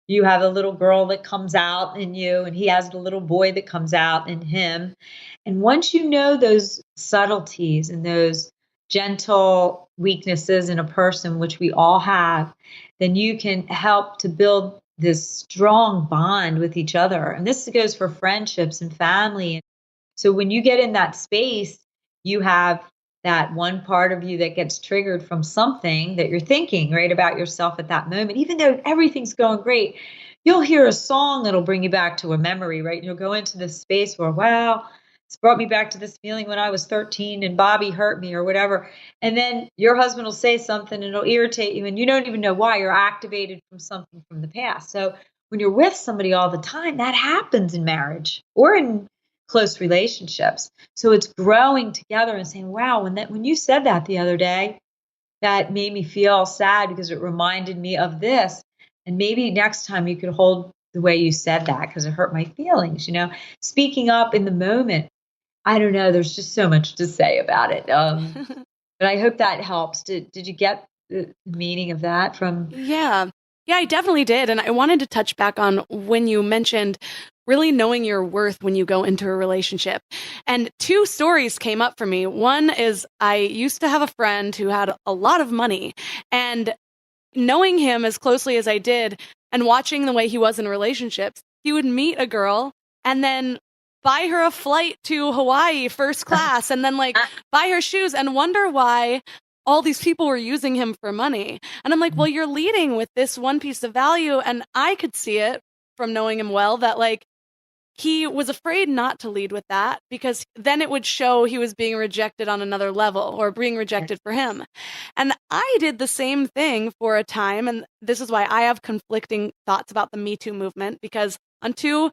You have a little girl that comes out in you, and he has the little boy that comes out in him. And once you know those subtleties and those gentle weaknesses in a person, which we all have, then you can help to build this strong bond with each other. And this goes for friendships and family. So when you get in that space, you have that one part of you that gets triggered from something that you're thinking, right, about yourself at that moment. Even though everything's going great, you'll hear a song that'll bring you back to a memory, right? You'll go into this space where, wow, it's brought me back to this feeling when I was 13 and Bobby hurt me or whatever. And then your husband will say something and it'll irritate you and you don't even know why. You're activated from something from the past. So when you're with somebody all the time, that happens in marriage or in close relationships. So it's growing together and saying, wow, when you said that the other day, that made me feel sad because it reminded me of this. And maybe next time you could hold the way you said that because it hurt my feelings, speaking up in the moment. I don't know. There's just so much to say about it. But I hope that helps. Did you get the meaning of that from? Yeah, I definitely did. And I wanted to touch back on when you mentioned really knowing your worth when you go into a relationship. And two stories came up for me. One is I used to have a friend who had a lot of money, and knowing him as closely as I did and watching the way he was in relationships, he would meet a girl and then buy her a flight to Hawaii first class and then buy her shoes and wonder why all these people were using him for money. And I'm like, well, you're leading with this one piece of value. And I could see it from knowing him well that he was afraid not to lead with that because then it would show he was being rejected on another level or being rejected for him. And I did the same thing for a time. And this is why I have conflicting thoughts about the Me Too movement, because on two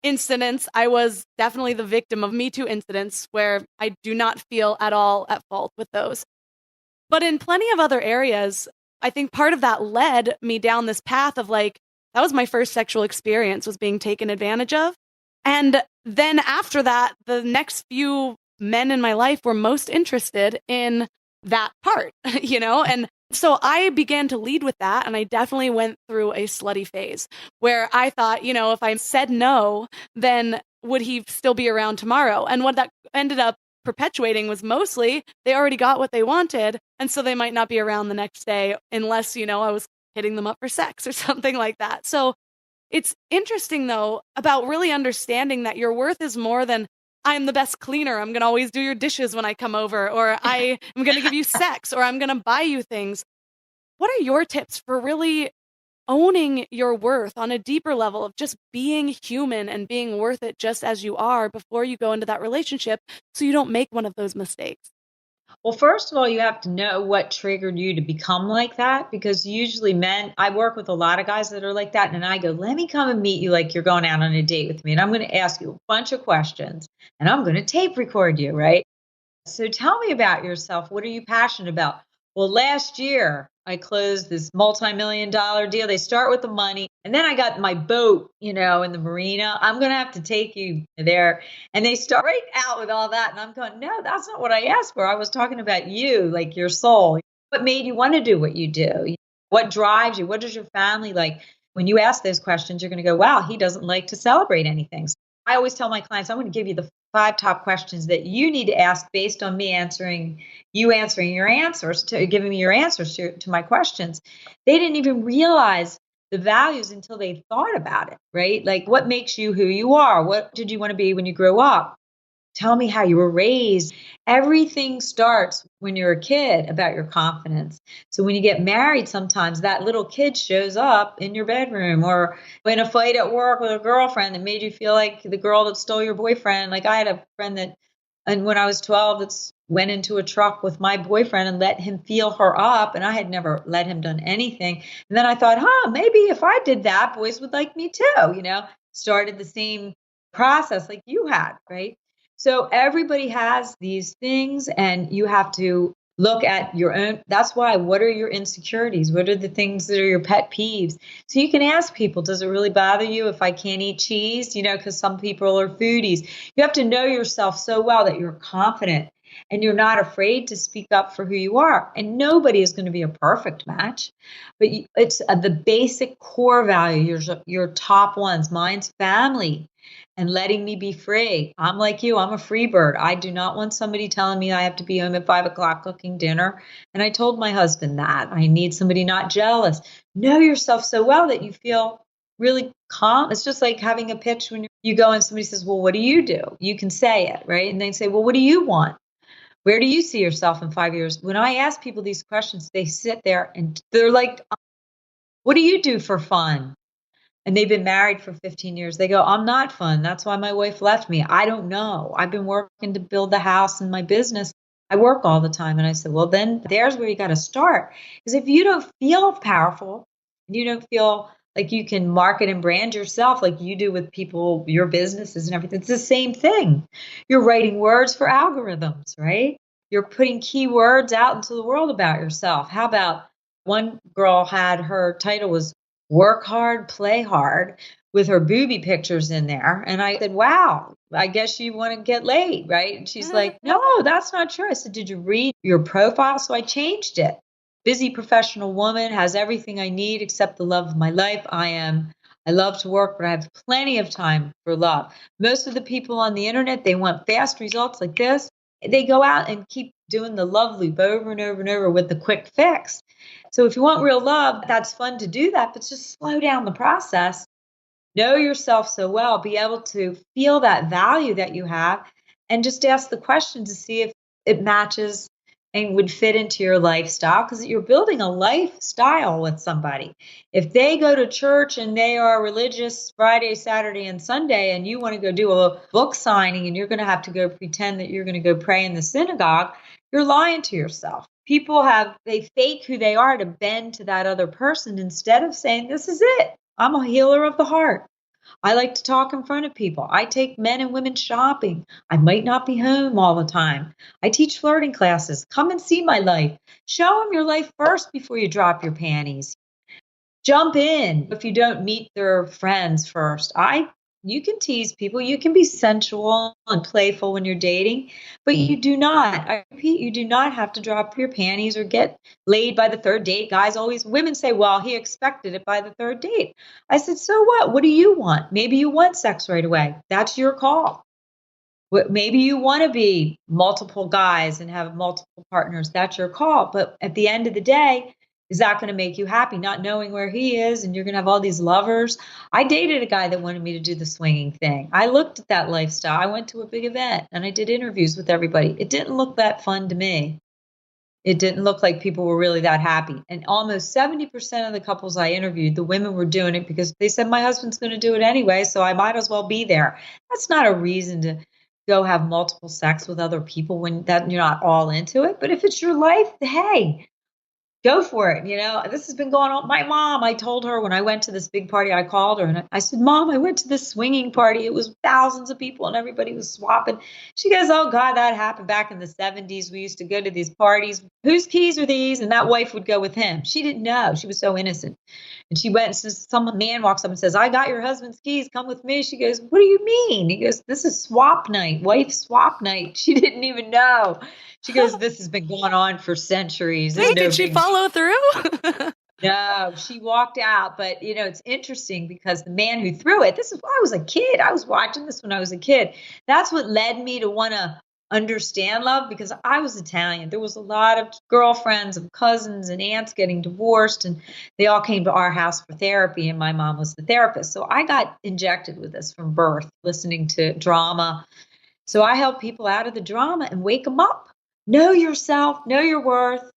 incidents, I was definitely the victim of Me Too incidents where I do not feel at all at fault with those. But in plenty of other areas, I think part of that led me down this path of that was my first sexual experience, was being taken advantage of. And then after that, the next few men in my life were most interested in that part, and so I began to lead with that. And I definitely went through a slutty phase where I thought, if I said no, then would he still be around tomorrow? And what that ended up perpetuating was mostly they already got what they wanted. And so they might not be around the next day unless, I was hitting them up for sex or something like that. So it's interesting, though, about really understanding that your worth is more than I'm the best cleaner. I'm going to always do your dishes when I come over, or I am going to give you sex, or I'm going to buy you things. What are your tips for really owning your worth on a deeper level of just being human and being worth it just as you are before you go into that relationship so you don't make one of those mistakes? Well, first of all, you have to know what triggered you to become like that, because usually I work with a lot of guys that are like that. And I go, let me come and meet you like you're going out on a date with me. And I'm going to ask you a bunch of questions and I'm going to tape record you, right? So tell me about yourself. What are you passionate about? Well, last year I closed this multi-million-dollar deal. They start with the money, and then I got my boat, in the marina. I'm going to have to take you there. And they start right out with all that. And I'm going, no, that's not what I asked for. I was talking about you, like your soul. What made you want to do what you do? What drives you? What does your family like? When you ask those questions, you're going to go, wow, he doesn't like to celebrate anything. So I always tell my clients, I'm going to give you the 5 top questions that you need to ask based on me answering your answers, to giving me your answers to my questions. They didn't even realize the values until they thought about it, right? Like, what makes you who you are? What did you want to be when you grow up? Tell me how you were raised. Everything starts when you're a kid about your confidence. So when you get married, sometimes that little kid shows up in your bedroom, or in a fight at work with a girlfriend that made you feel like the girl that stole your boyfriend. Like, I had a friend that, and when I was 12, that went into a truck with my boyfriend and let him feel her up. And I had never let him done anything. And then I thought, maybe if I did that, boys would like me too, started the same process like you had, right? So everybody has these things, and you have to look at your own. That's why, what are your insecurities? What are the things that are your pet peeves? So you can ask people, does it really bother you if I can't eat cheese? Because some people are foodies. You have to know yourself so well that you're confident and you're not afraid to speak up for who you are. And nobody is going to be a perfect match, but it's the basic core value, your top ones. Mine's family and letting me be free. I'm like you, I'm a free bird. I do not want somebody telling me I have to be home at 5 o'clock cooking dinner. And I told my husband that I need somebody not jealous. Know yourself so well that you feel really calm. It's just like having a pitch when you go and somebody says, well, what do you do? You can say it, right? And they say, well, what do you want? Where do you see yourself in 5 years? When I ask people these questions, they sit there and they're like, what do you do for fun? And they've been married for 15 years. They go, I'm not fun. That's why my wife left me. I don't know. I've been working to build the house and my business. I work all the time. And I said, well, then there's where you got to start. Because if you don't feel powerful, and you don't feel like you can market and brand yourself like you do with people, your businesses and everything, it's the same thing. You're writing words for algorithms, right? You're putting keywords out into the world about yourself. How about one girl had, her title was Work Hard, Play Hard, with her booby pictures in there. And I said, wow, I guess you want to get laid, right? And she's like, no, that's not true. I said, did you read your profile? So I changed it. Busy professional woman, has everything I need except the love of my life. I love to work, but I have plenty of time for love. Most of the people on the internet, they want fast results like this. They go out and keep doing the love loop over and over and over with the quick fix. So if you want real love, that's fun to do that, but just slow down the process. Know yourself so well, be able to feel that value that you have, and just ask the question to see if it matches and would fit into your lifestyle, because you're building a lifestyle with somebody. If they go to church and they are religious Friday, Saturday, and Sunday, and you want to go do a book signing and you're going to have to go pretend that you're going to go pray in the synagogue, you're lying to yourself. People they fake who they are to bend to that other person instead of saying, this is it. I'm a healer of the heart. I like to talk in front of people. I take men and women shopping. I might not be home all the time. I teach flirting classes. Come and see my life. Show them your life first before you drop your panties. Jump in if you don't meet their friends first. You can tease people. You can be sensual and playful when you're dating, but you do not, I repeat, you do not have to drop your panties or get laid by the third date. Women say, well, he expected it by the third date. I said, so what? What do you want? Maybe you want sex right away. That's your call. Maybe you want to be multiple guys and have multiple partners. That's your call. But at the end of the day, is that going to make you happy, not knowing where he is, and you're going to have all these lovers? I dated a guy that wanted me to do the swinging thing. I looked at that lifestyle. I went to a big event and I did interviews with everybody. It didn't look that fun to me. It didn't look like people were really that happy. And almost 70% of the couples I interviewed, the women were doing it because they said, my husband's going to do it anyway, so I might as well be there. That's not a reason to go have multiple sex with other people when that you're not all into it. But if it's your life, hey, go for it. This has been going on. My mom, I told her when I went to this big party, I called her and I said, Mom, I went to this swinging party. It was thousands of people and everybody was swapping. She goes, oh God, that happened back in the 70s. We used to go to these parties. Whose keys are these? And that wife would go with him. She didn't know. She was so innocent. And she went and says, some man walks up and says, I got your husband's keys. Come with me. She goes, what do you mean? He goes, this is swap night, wife swap night. She didn't even know. She goes, this has been going on for centuries. Wait, did she follow through? No, she walked out. But, it's interesting because the man who threw it, this is when I was a kid. I was watching this when I was a kid. That's what led me to want to understand love, because I was Italian. There was a lot of girlfriends and cousins and aunts getting divorced, and they all came to our house for therapy, and my mom was the therapist. So I got injected with this from birth, listening to drama. So I help people out of the drama and wake them up. Know yourself, know your worth.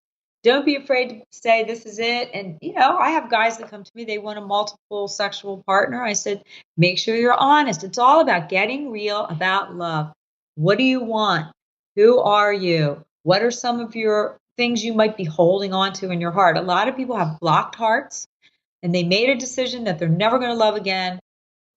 Don't be afraid to say this is it. And, I have guys that come to me, they want a multiple sexual partner. I said, make sure you're honest. It's all about getting real about love. What do you want? Who are you? What are some of your things you might be holding on to in your heart? A lot of people have blocked hearts and they made a decision that they're never going to love again.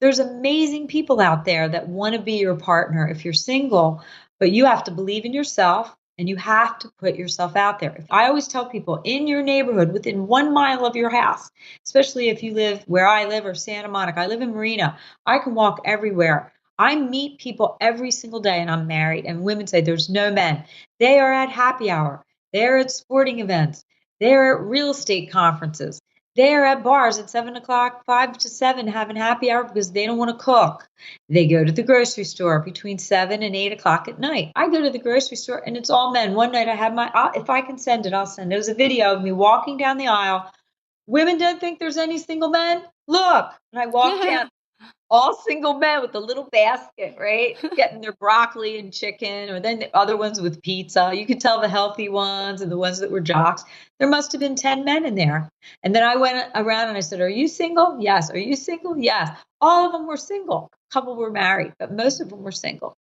There's amazing people out there that want to be your partner if you're single, but you have to believe in yourself and you have to put yourself out there. I always tell people, in your neighborhood, within 1 mile of your house, especially if you live where I live or Santa Monica, I live in Marina, I can walk everywhere. I meet people every single day, and I'm married, and women say there's no men. They are at happy hour. They're at sporting events. They're at real estate conferences. They're at bars at 7 o'clock, 5 to 7, having happy hour because they don't want to cook. They go to the grocery store between 7 and 8 o'clock at night. I go to the grocery store and it's all men. One night I had if I can send it, I'll send it. It was a video of me walking down the aisle. Women don't think there's any single men. Look. And I walked down. All single men with a little basket, right? Getting their broccoli and chicken, or then the other ones with pizza. You could tell the healthy ones and the ones that were jocks. There must have been 10 men in there. And then I went around and I said, are you single? Yes. Are you single? Yes. All of them were single. A couple were married, but most of them were single.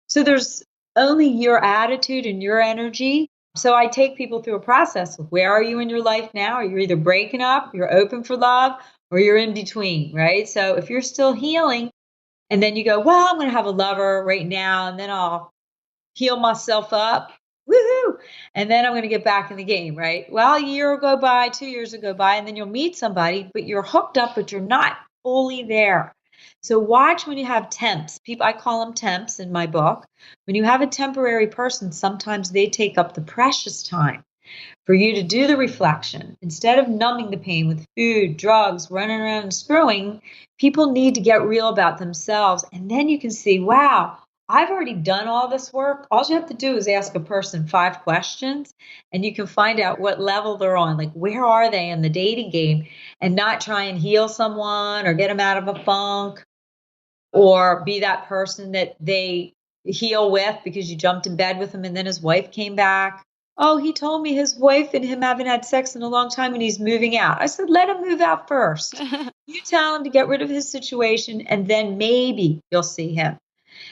So there's only your attitude and your energy. So I take people through a process of where are you in your life now? Are you either breaking up, you're open for love, or you're in between, right? So if you're still healing and then you go, well, I'm going to have a lover right now and then I'll heal myself up, woohoo, and then I'm going to get back in the game, right? Well, a year will go by, 2 years will go by, and then you'll meet somebody, but you're hooked up, but you're not fully there. So watch when you have temps. People, I call them temps in my book. When you have a temporary person, sometimes they take up the precious time for you to do the reflection. Instead of numbing the pain with food, drugs, running around and screwing, people need to get real about themselves. And then you can see, wow, I've already done all this work. All you have to do is ask a person 5 questions and you can find out what level they're on. Like, where are they in the dating game, and not try and heal someone or get them out of a funk or be that person that they heal with because you jumped in bed with him and then his wife came back. Oh, he told me his wife and him haven't had sex in a long time and he's moving out. I said, let him move out first. You tell him to get rid of his situation and then maybe you'll see him.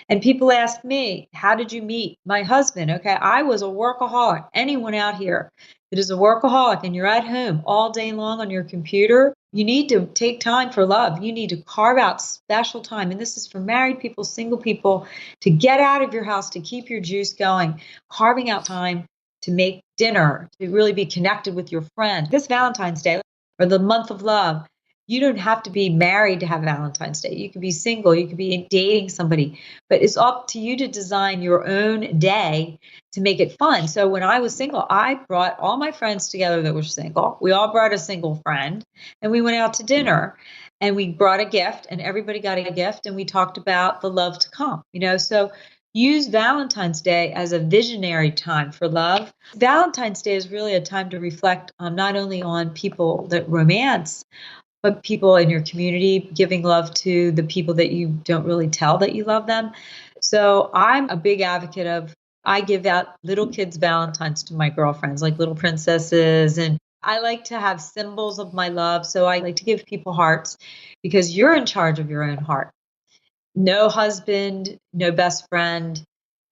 And people ask me, how did you meet my husband? Okay, I was a workaholic. Anyone out here that is a workaholic and you're at home all day long on your computer, you need to take time for love. You need to carve out special time. And this is for married people, single people, to get out of your house, to keep your juice going, carving out time to make dinner, to really be connected with your friend. This Valentine's Day or the month of love, you don't have to be married to have Valentine's Day. You could be single, you could be dating somebody, but it's up to you to design your own day to make it fun. So when I was single, I brought all my friends together that were single. We all brought a single friend and we went out to dinner and we brought a gift and everybody got a gift and we talked about the love to come, so use Valentine's Day as a visionary time for love. Valentine's Day is really a time to reflect not only on people that romance, but people in your community, giving love to the people that you don't really tell that you love them. So I'm a big advocate of, I give out little kids' Valentines to my girlfriends, like little princesses. And I like to have symbols of my love. So I like to give people hearts because you're in charge of your own heart. No husband, no best friend.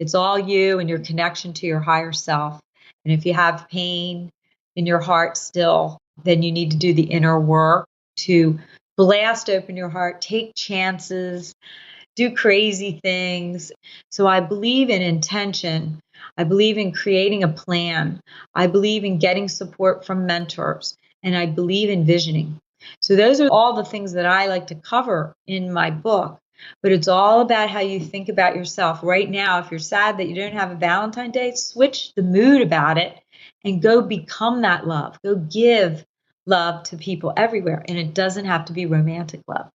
It's all you and your connection to your higher self. And if you have pain, in your heart still, then you need to do the inner work to blast open your heart, take chances, do crazy things. So I believe in intention. I believe in creating a plan. I believe in getting support from mentors, and I believe in visioning. So those are all the things that I like to cover in my book. But it's all about how you think about yourself. Right now, if you're sad that you don't have a Valentine's Day, switch the mood about it and go become that love. Go give love to people everywhere. And it doesn't have to be romantic love.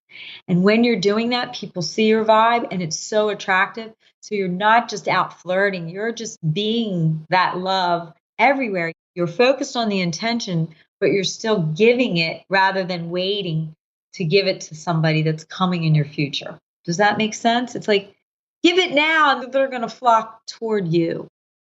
And when you're doing that, people see your vibe and it's so attractive. So you're not just out flirting, you're just being that love everywhere. You're focused on the intention, but you're still giving it rather than waiting to give it to somebody that's coming in your future. Does that make sense? It's like, give it now and they're going to flock toward you.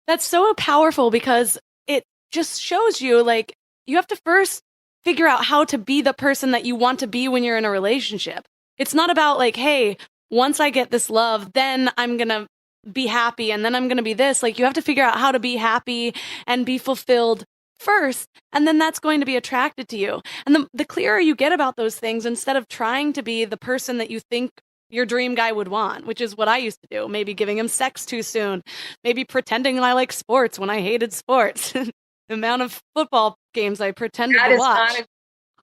That's so powerful because it just shows you like you have to first figure out how to be the person that you want to be when you're in a relationship. It's not about like, hey, once I get this love, then I'm going to be happy and then I'm going to be this. Like you have to figure out how to be happy and be fulfilled first, and then that's going to be attracted to you. And the clearer you get about those things, instead of trying to be the person that you think your dream guy would want, which is what I used to do, maybe giving him sex too soon, maybe pretending I like sports when I hated sports. The amount of football games I pretended to watch.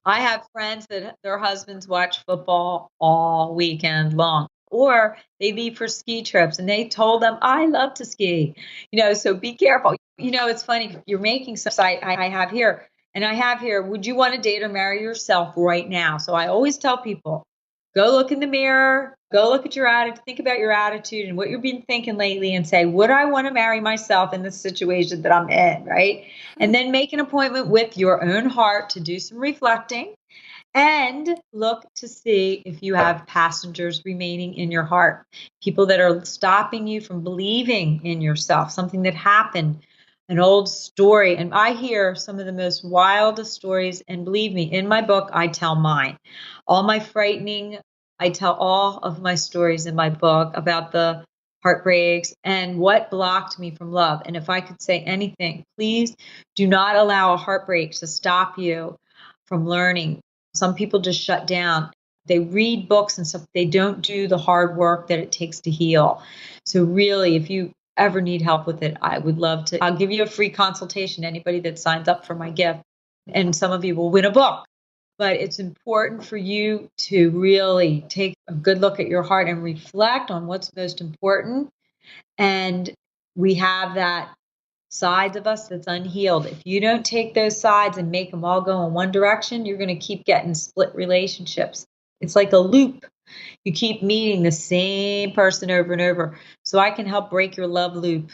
I have friends that their husbands watch football all weekend long, or they leave for ski trips and they told them, I love to ski, so be careful. It's funny, you're making some site I have here, and I have here, would you want to date or marry yourself right now? So I always tell people, go look in the mirror, go look at your attitude, think about your attitude and what you've been thinking lately and say, would I want to marry myself in this situation that I'm in, right? And then make an appointment with your own heart to do some reflecting and look to see if you have passengers remaining in your heart, people that are stopping you from believing in yourself, something that happened, an old story. And I hear some of the most wildest stories. And believe me, in my book, I tell mine. All my frightening, I tell all of my stories in my book about the heartbreaks and what blocked me from love. And if I could say anything, please do not allow a heartbreak to stop you from learning. Some people just shut down. They read books and stuff. They don't do the hard work that it takes to heal. So really, if you ever need help with it, I would love to. I'll give you a free consultation, anybody that signs up for my gift. And some of you will win a book. But it's important for you to really take a good look at your heart and reflect on what's most important. And we have that side of us that's unhealed. If you don't take those sides and make them all go in one direction, you're going to keep getting split relationships. It's like a loop. You keep meeting the same person over and over. So I can help break your love loop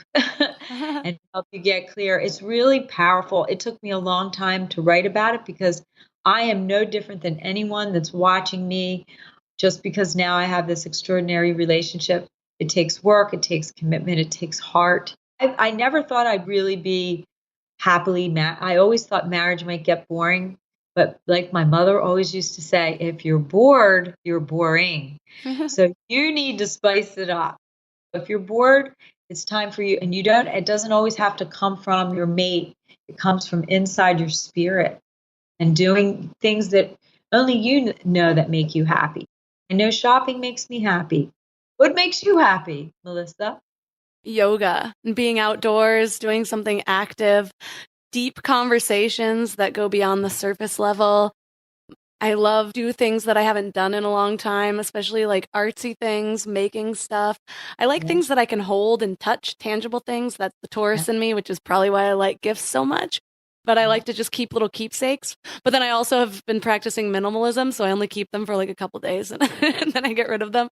and help you get clear. It's really powerful. It took me a long time to write about it because I am no different than anyone that's watching me. Just because now I have this extraordinary relationship, it takes work, it takes commitment, it takes heart. I never thought I'd really be happily married. I always thought marriage might get boring. But like my mother always used to say, if you're bored, you're boring. So you need to spice it up. If you're bored, it's time for you. And it doesn't always have to come from your mate. It comes from inside your spirit and doing things that only you know that make you happy. I know shopping makes me happy. What makes you happy, Melissa? Yoga and being outdoors, doing something active, deep conversations that go beyond the surface level. I love do things that I haven't done in a long time, especially like artsy things, making stuff. I like things that I can hold and touch, tangible things. That's the Taurus in me, which is probably why I like gifts so much. But I like to just keep little keepsakes. But then I also have been practicing minimalism, so I only keep them for like a couple days and then I get rid of them.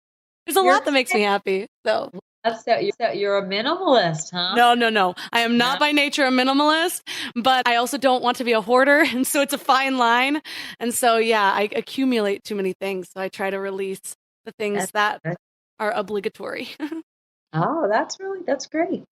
There's a lot that makes me happy. So You're a minimalist, huh? No. I am not by nature a minimalist, but I also don't want to be a hoarder. And so it's a fine line. And so, I accumulate too many things. So I try to release the things that are obligatory. Oh, that's great.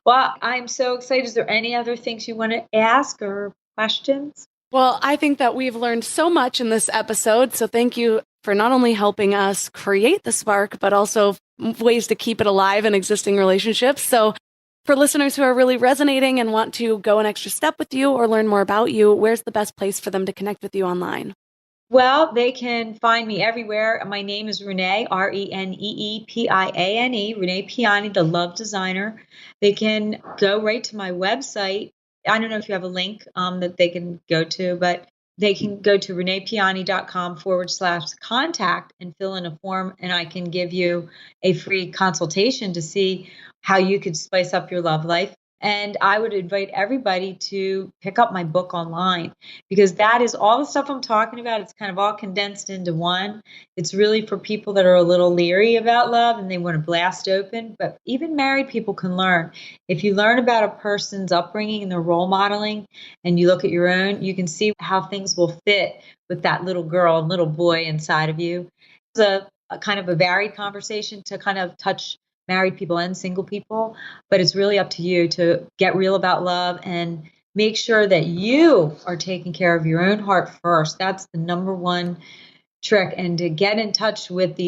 Well, I'm so excited. Is there any other things you want to ask or questions? Well, I think that we've learned so much in this episode. So thank you for not only helping us create the spark, but also ways to keep it alive in existing relationships. So For listeners who are really resonating and want to go an extra step with you or learn more about you, where's the best place for them to connect with you online? Well, they can find me everywhere. My name is Renee, Reneepiane, Renée Piane, the love designer. They can go right to my website. I don't know if you have a link that they can go to, but they can go to reneepiane.com/contact and fill in a form, and I can give you a free consultation to see how you could spice up your love life. And I would invite everybody to pick up my book online, because that is all the stuff I'm talking about. It's kind of all condensed into one. It's really for people that are a little leery about love and they want to blast open. But even married people can learn. If you learn about a person's upbringing and their role modeling, and you look at your own, you can see how things will fit with that little girl and little boy inside of you. It's a kind of a varied conversation to kind of touch married people and single people, but it's really up to you to get real about love and make sure that you are taking care of your own heart first. That's the number one trick. And to get in touch with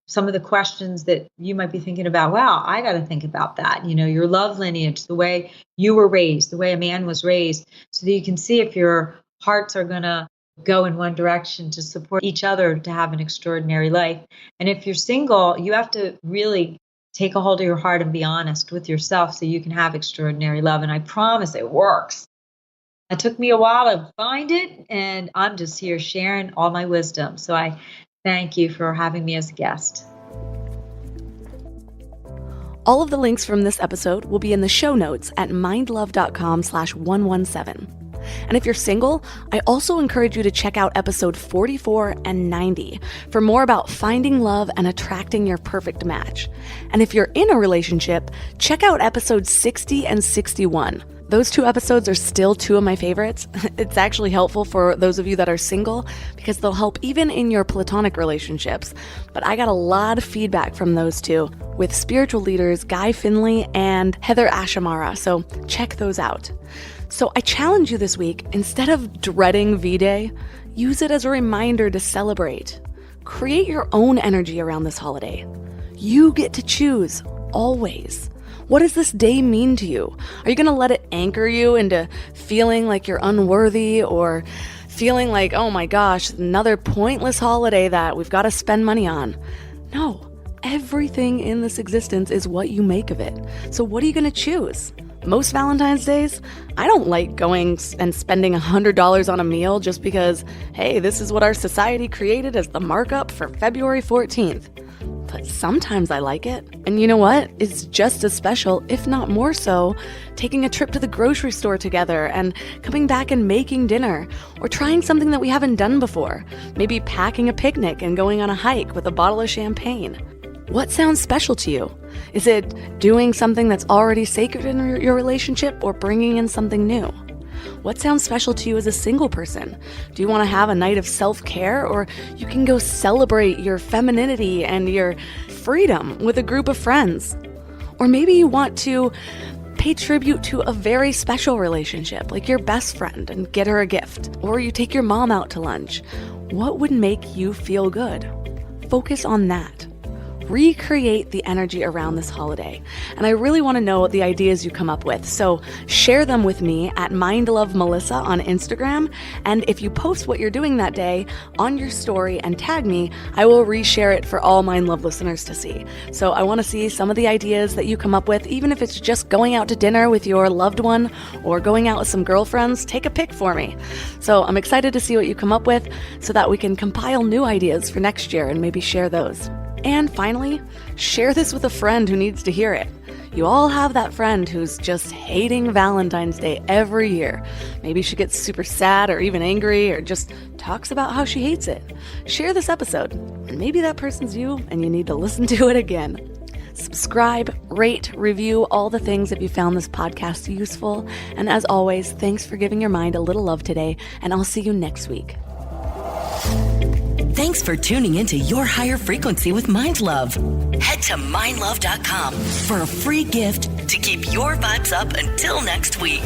some of the questions that you might be thinking about, wow, I got to think about that. Your love lineage, the way you were raised, the way a man was raised, so that you can see if your hearts are going to go in one direction to support each other to have an extraordinary life. And if you're single, you have to really take a hold of your heart and be honest with yourself so you can have extraordinary love. And I promise it works. It took me a while to find it, and I'm just here sharing all my wisdom. So I thank you for having me as a guest. All of the links from this episode will be in the show notes at mindlove.com/117. And if you're single, I also encourage you to check out episode 44 and 90 for more about finding love and attracting your perfect match. And if you're in a relationship, check out episodes 60 and 61. Those two episodes are still two of my favorites. It's actually helpful for those of you that are single because they'll help even in your platonic relationships. But I got a lot of feedback from those two with spiritual leaders Guy Finley and Heather Ashamara, so check those out. So I challenge you this week, instead of dreading V-Day, use it as a reminder to celebrate. Create your own energy around this holiday. You get to choose, always. What does this day mean to you? Are you going to let it anchor you into feeling like you're unworthy or feeling like, oh my gosh, another pointless holiday that we've got to spend money on? No, everything in this existence is what you make of it. So what are you going to choose? Most Valentine's Days, I don't like going and spending $100 on a meal just because, hey, this is what our society created as the markup for February 14th. But sometimes I like it. And you know what? It's just as special, if not more so, taking a trip to the grocery store together and coming back and making dinner, or trying something that we haven't done before. Maybe packing a picnic and going on a hike with a bottle of champagne. What sounds special to you? Is it doing something that's already sacred in your relationship or bringing in something new? What sounds special to you as a single person? Do you want to have a night of self-care, or you can go celebrate your femininity and your freedom with a group of friends? Or maybe you want to pay tribute to a very special relationship, like your best friend, and get her a gift. Or you take your mom out to lunch. What would make you feel good? Focus on that. Recreate the energy around this holiday. And I really want to know the ideas you come up with. So share them with me at MindLoveMelissa on Instagram. And if you post what you're doing that day on your story and tag me, I will reshare it for all Mind Love listeners to see. So I want to see some of the ideas that you come up with, even if it's just going out to dinner with your loved one or going out with some girlfriends. Take a pic for me. So I'm excited to see what you come up with so that we can compile new ideas for next year and maybe share those. And finally, share this with a friend who needs to hear it. You all have that friend who's just hating Valentine's Day every year. Maybe she gets super sad or even angry or just talks about how she hates it. Share this episode, and maybe that person's you and you need to listen to it again. Subscribe, rate, review, all the things if you found this podcast useful. And as always, thanks for giving your mind a little love today, and I'll see you next week. Thanks for tuning into Your Higher Frequency with Mind Love. Head to mindlove.com for a free gift to keep your vibes up until next week.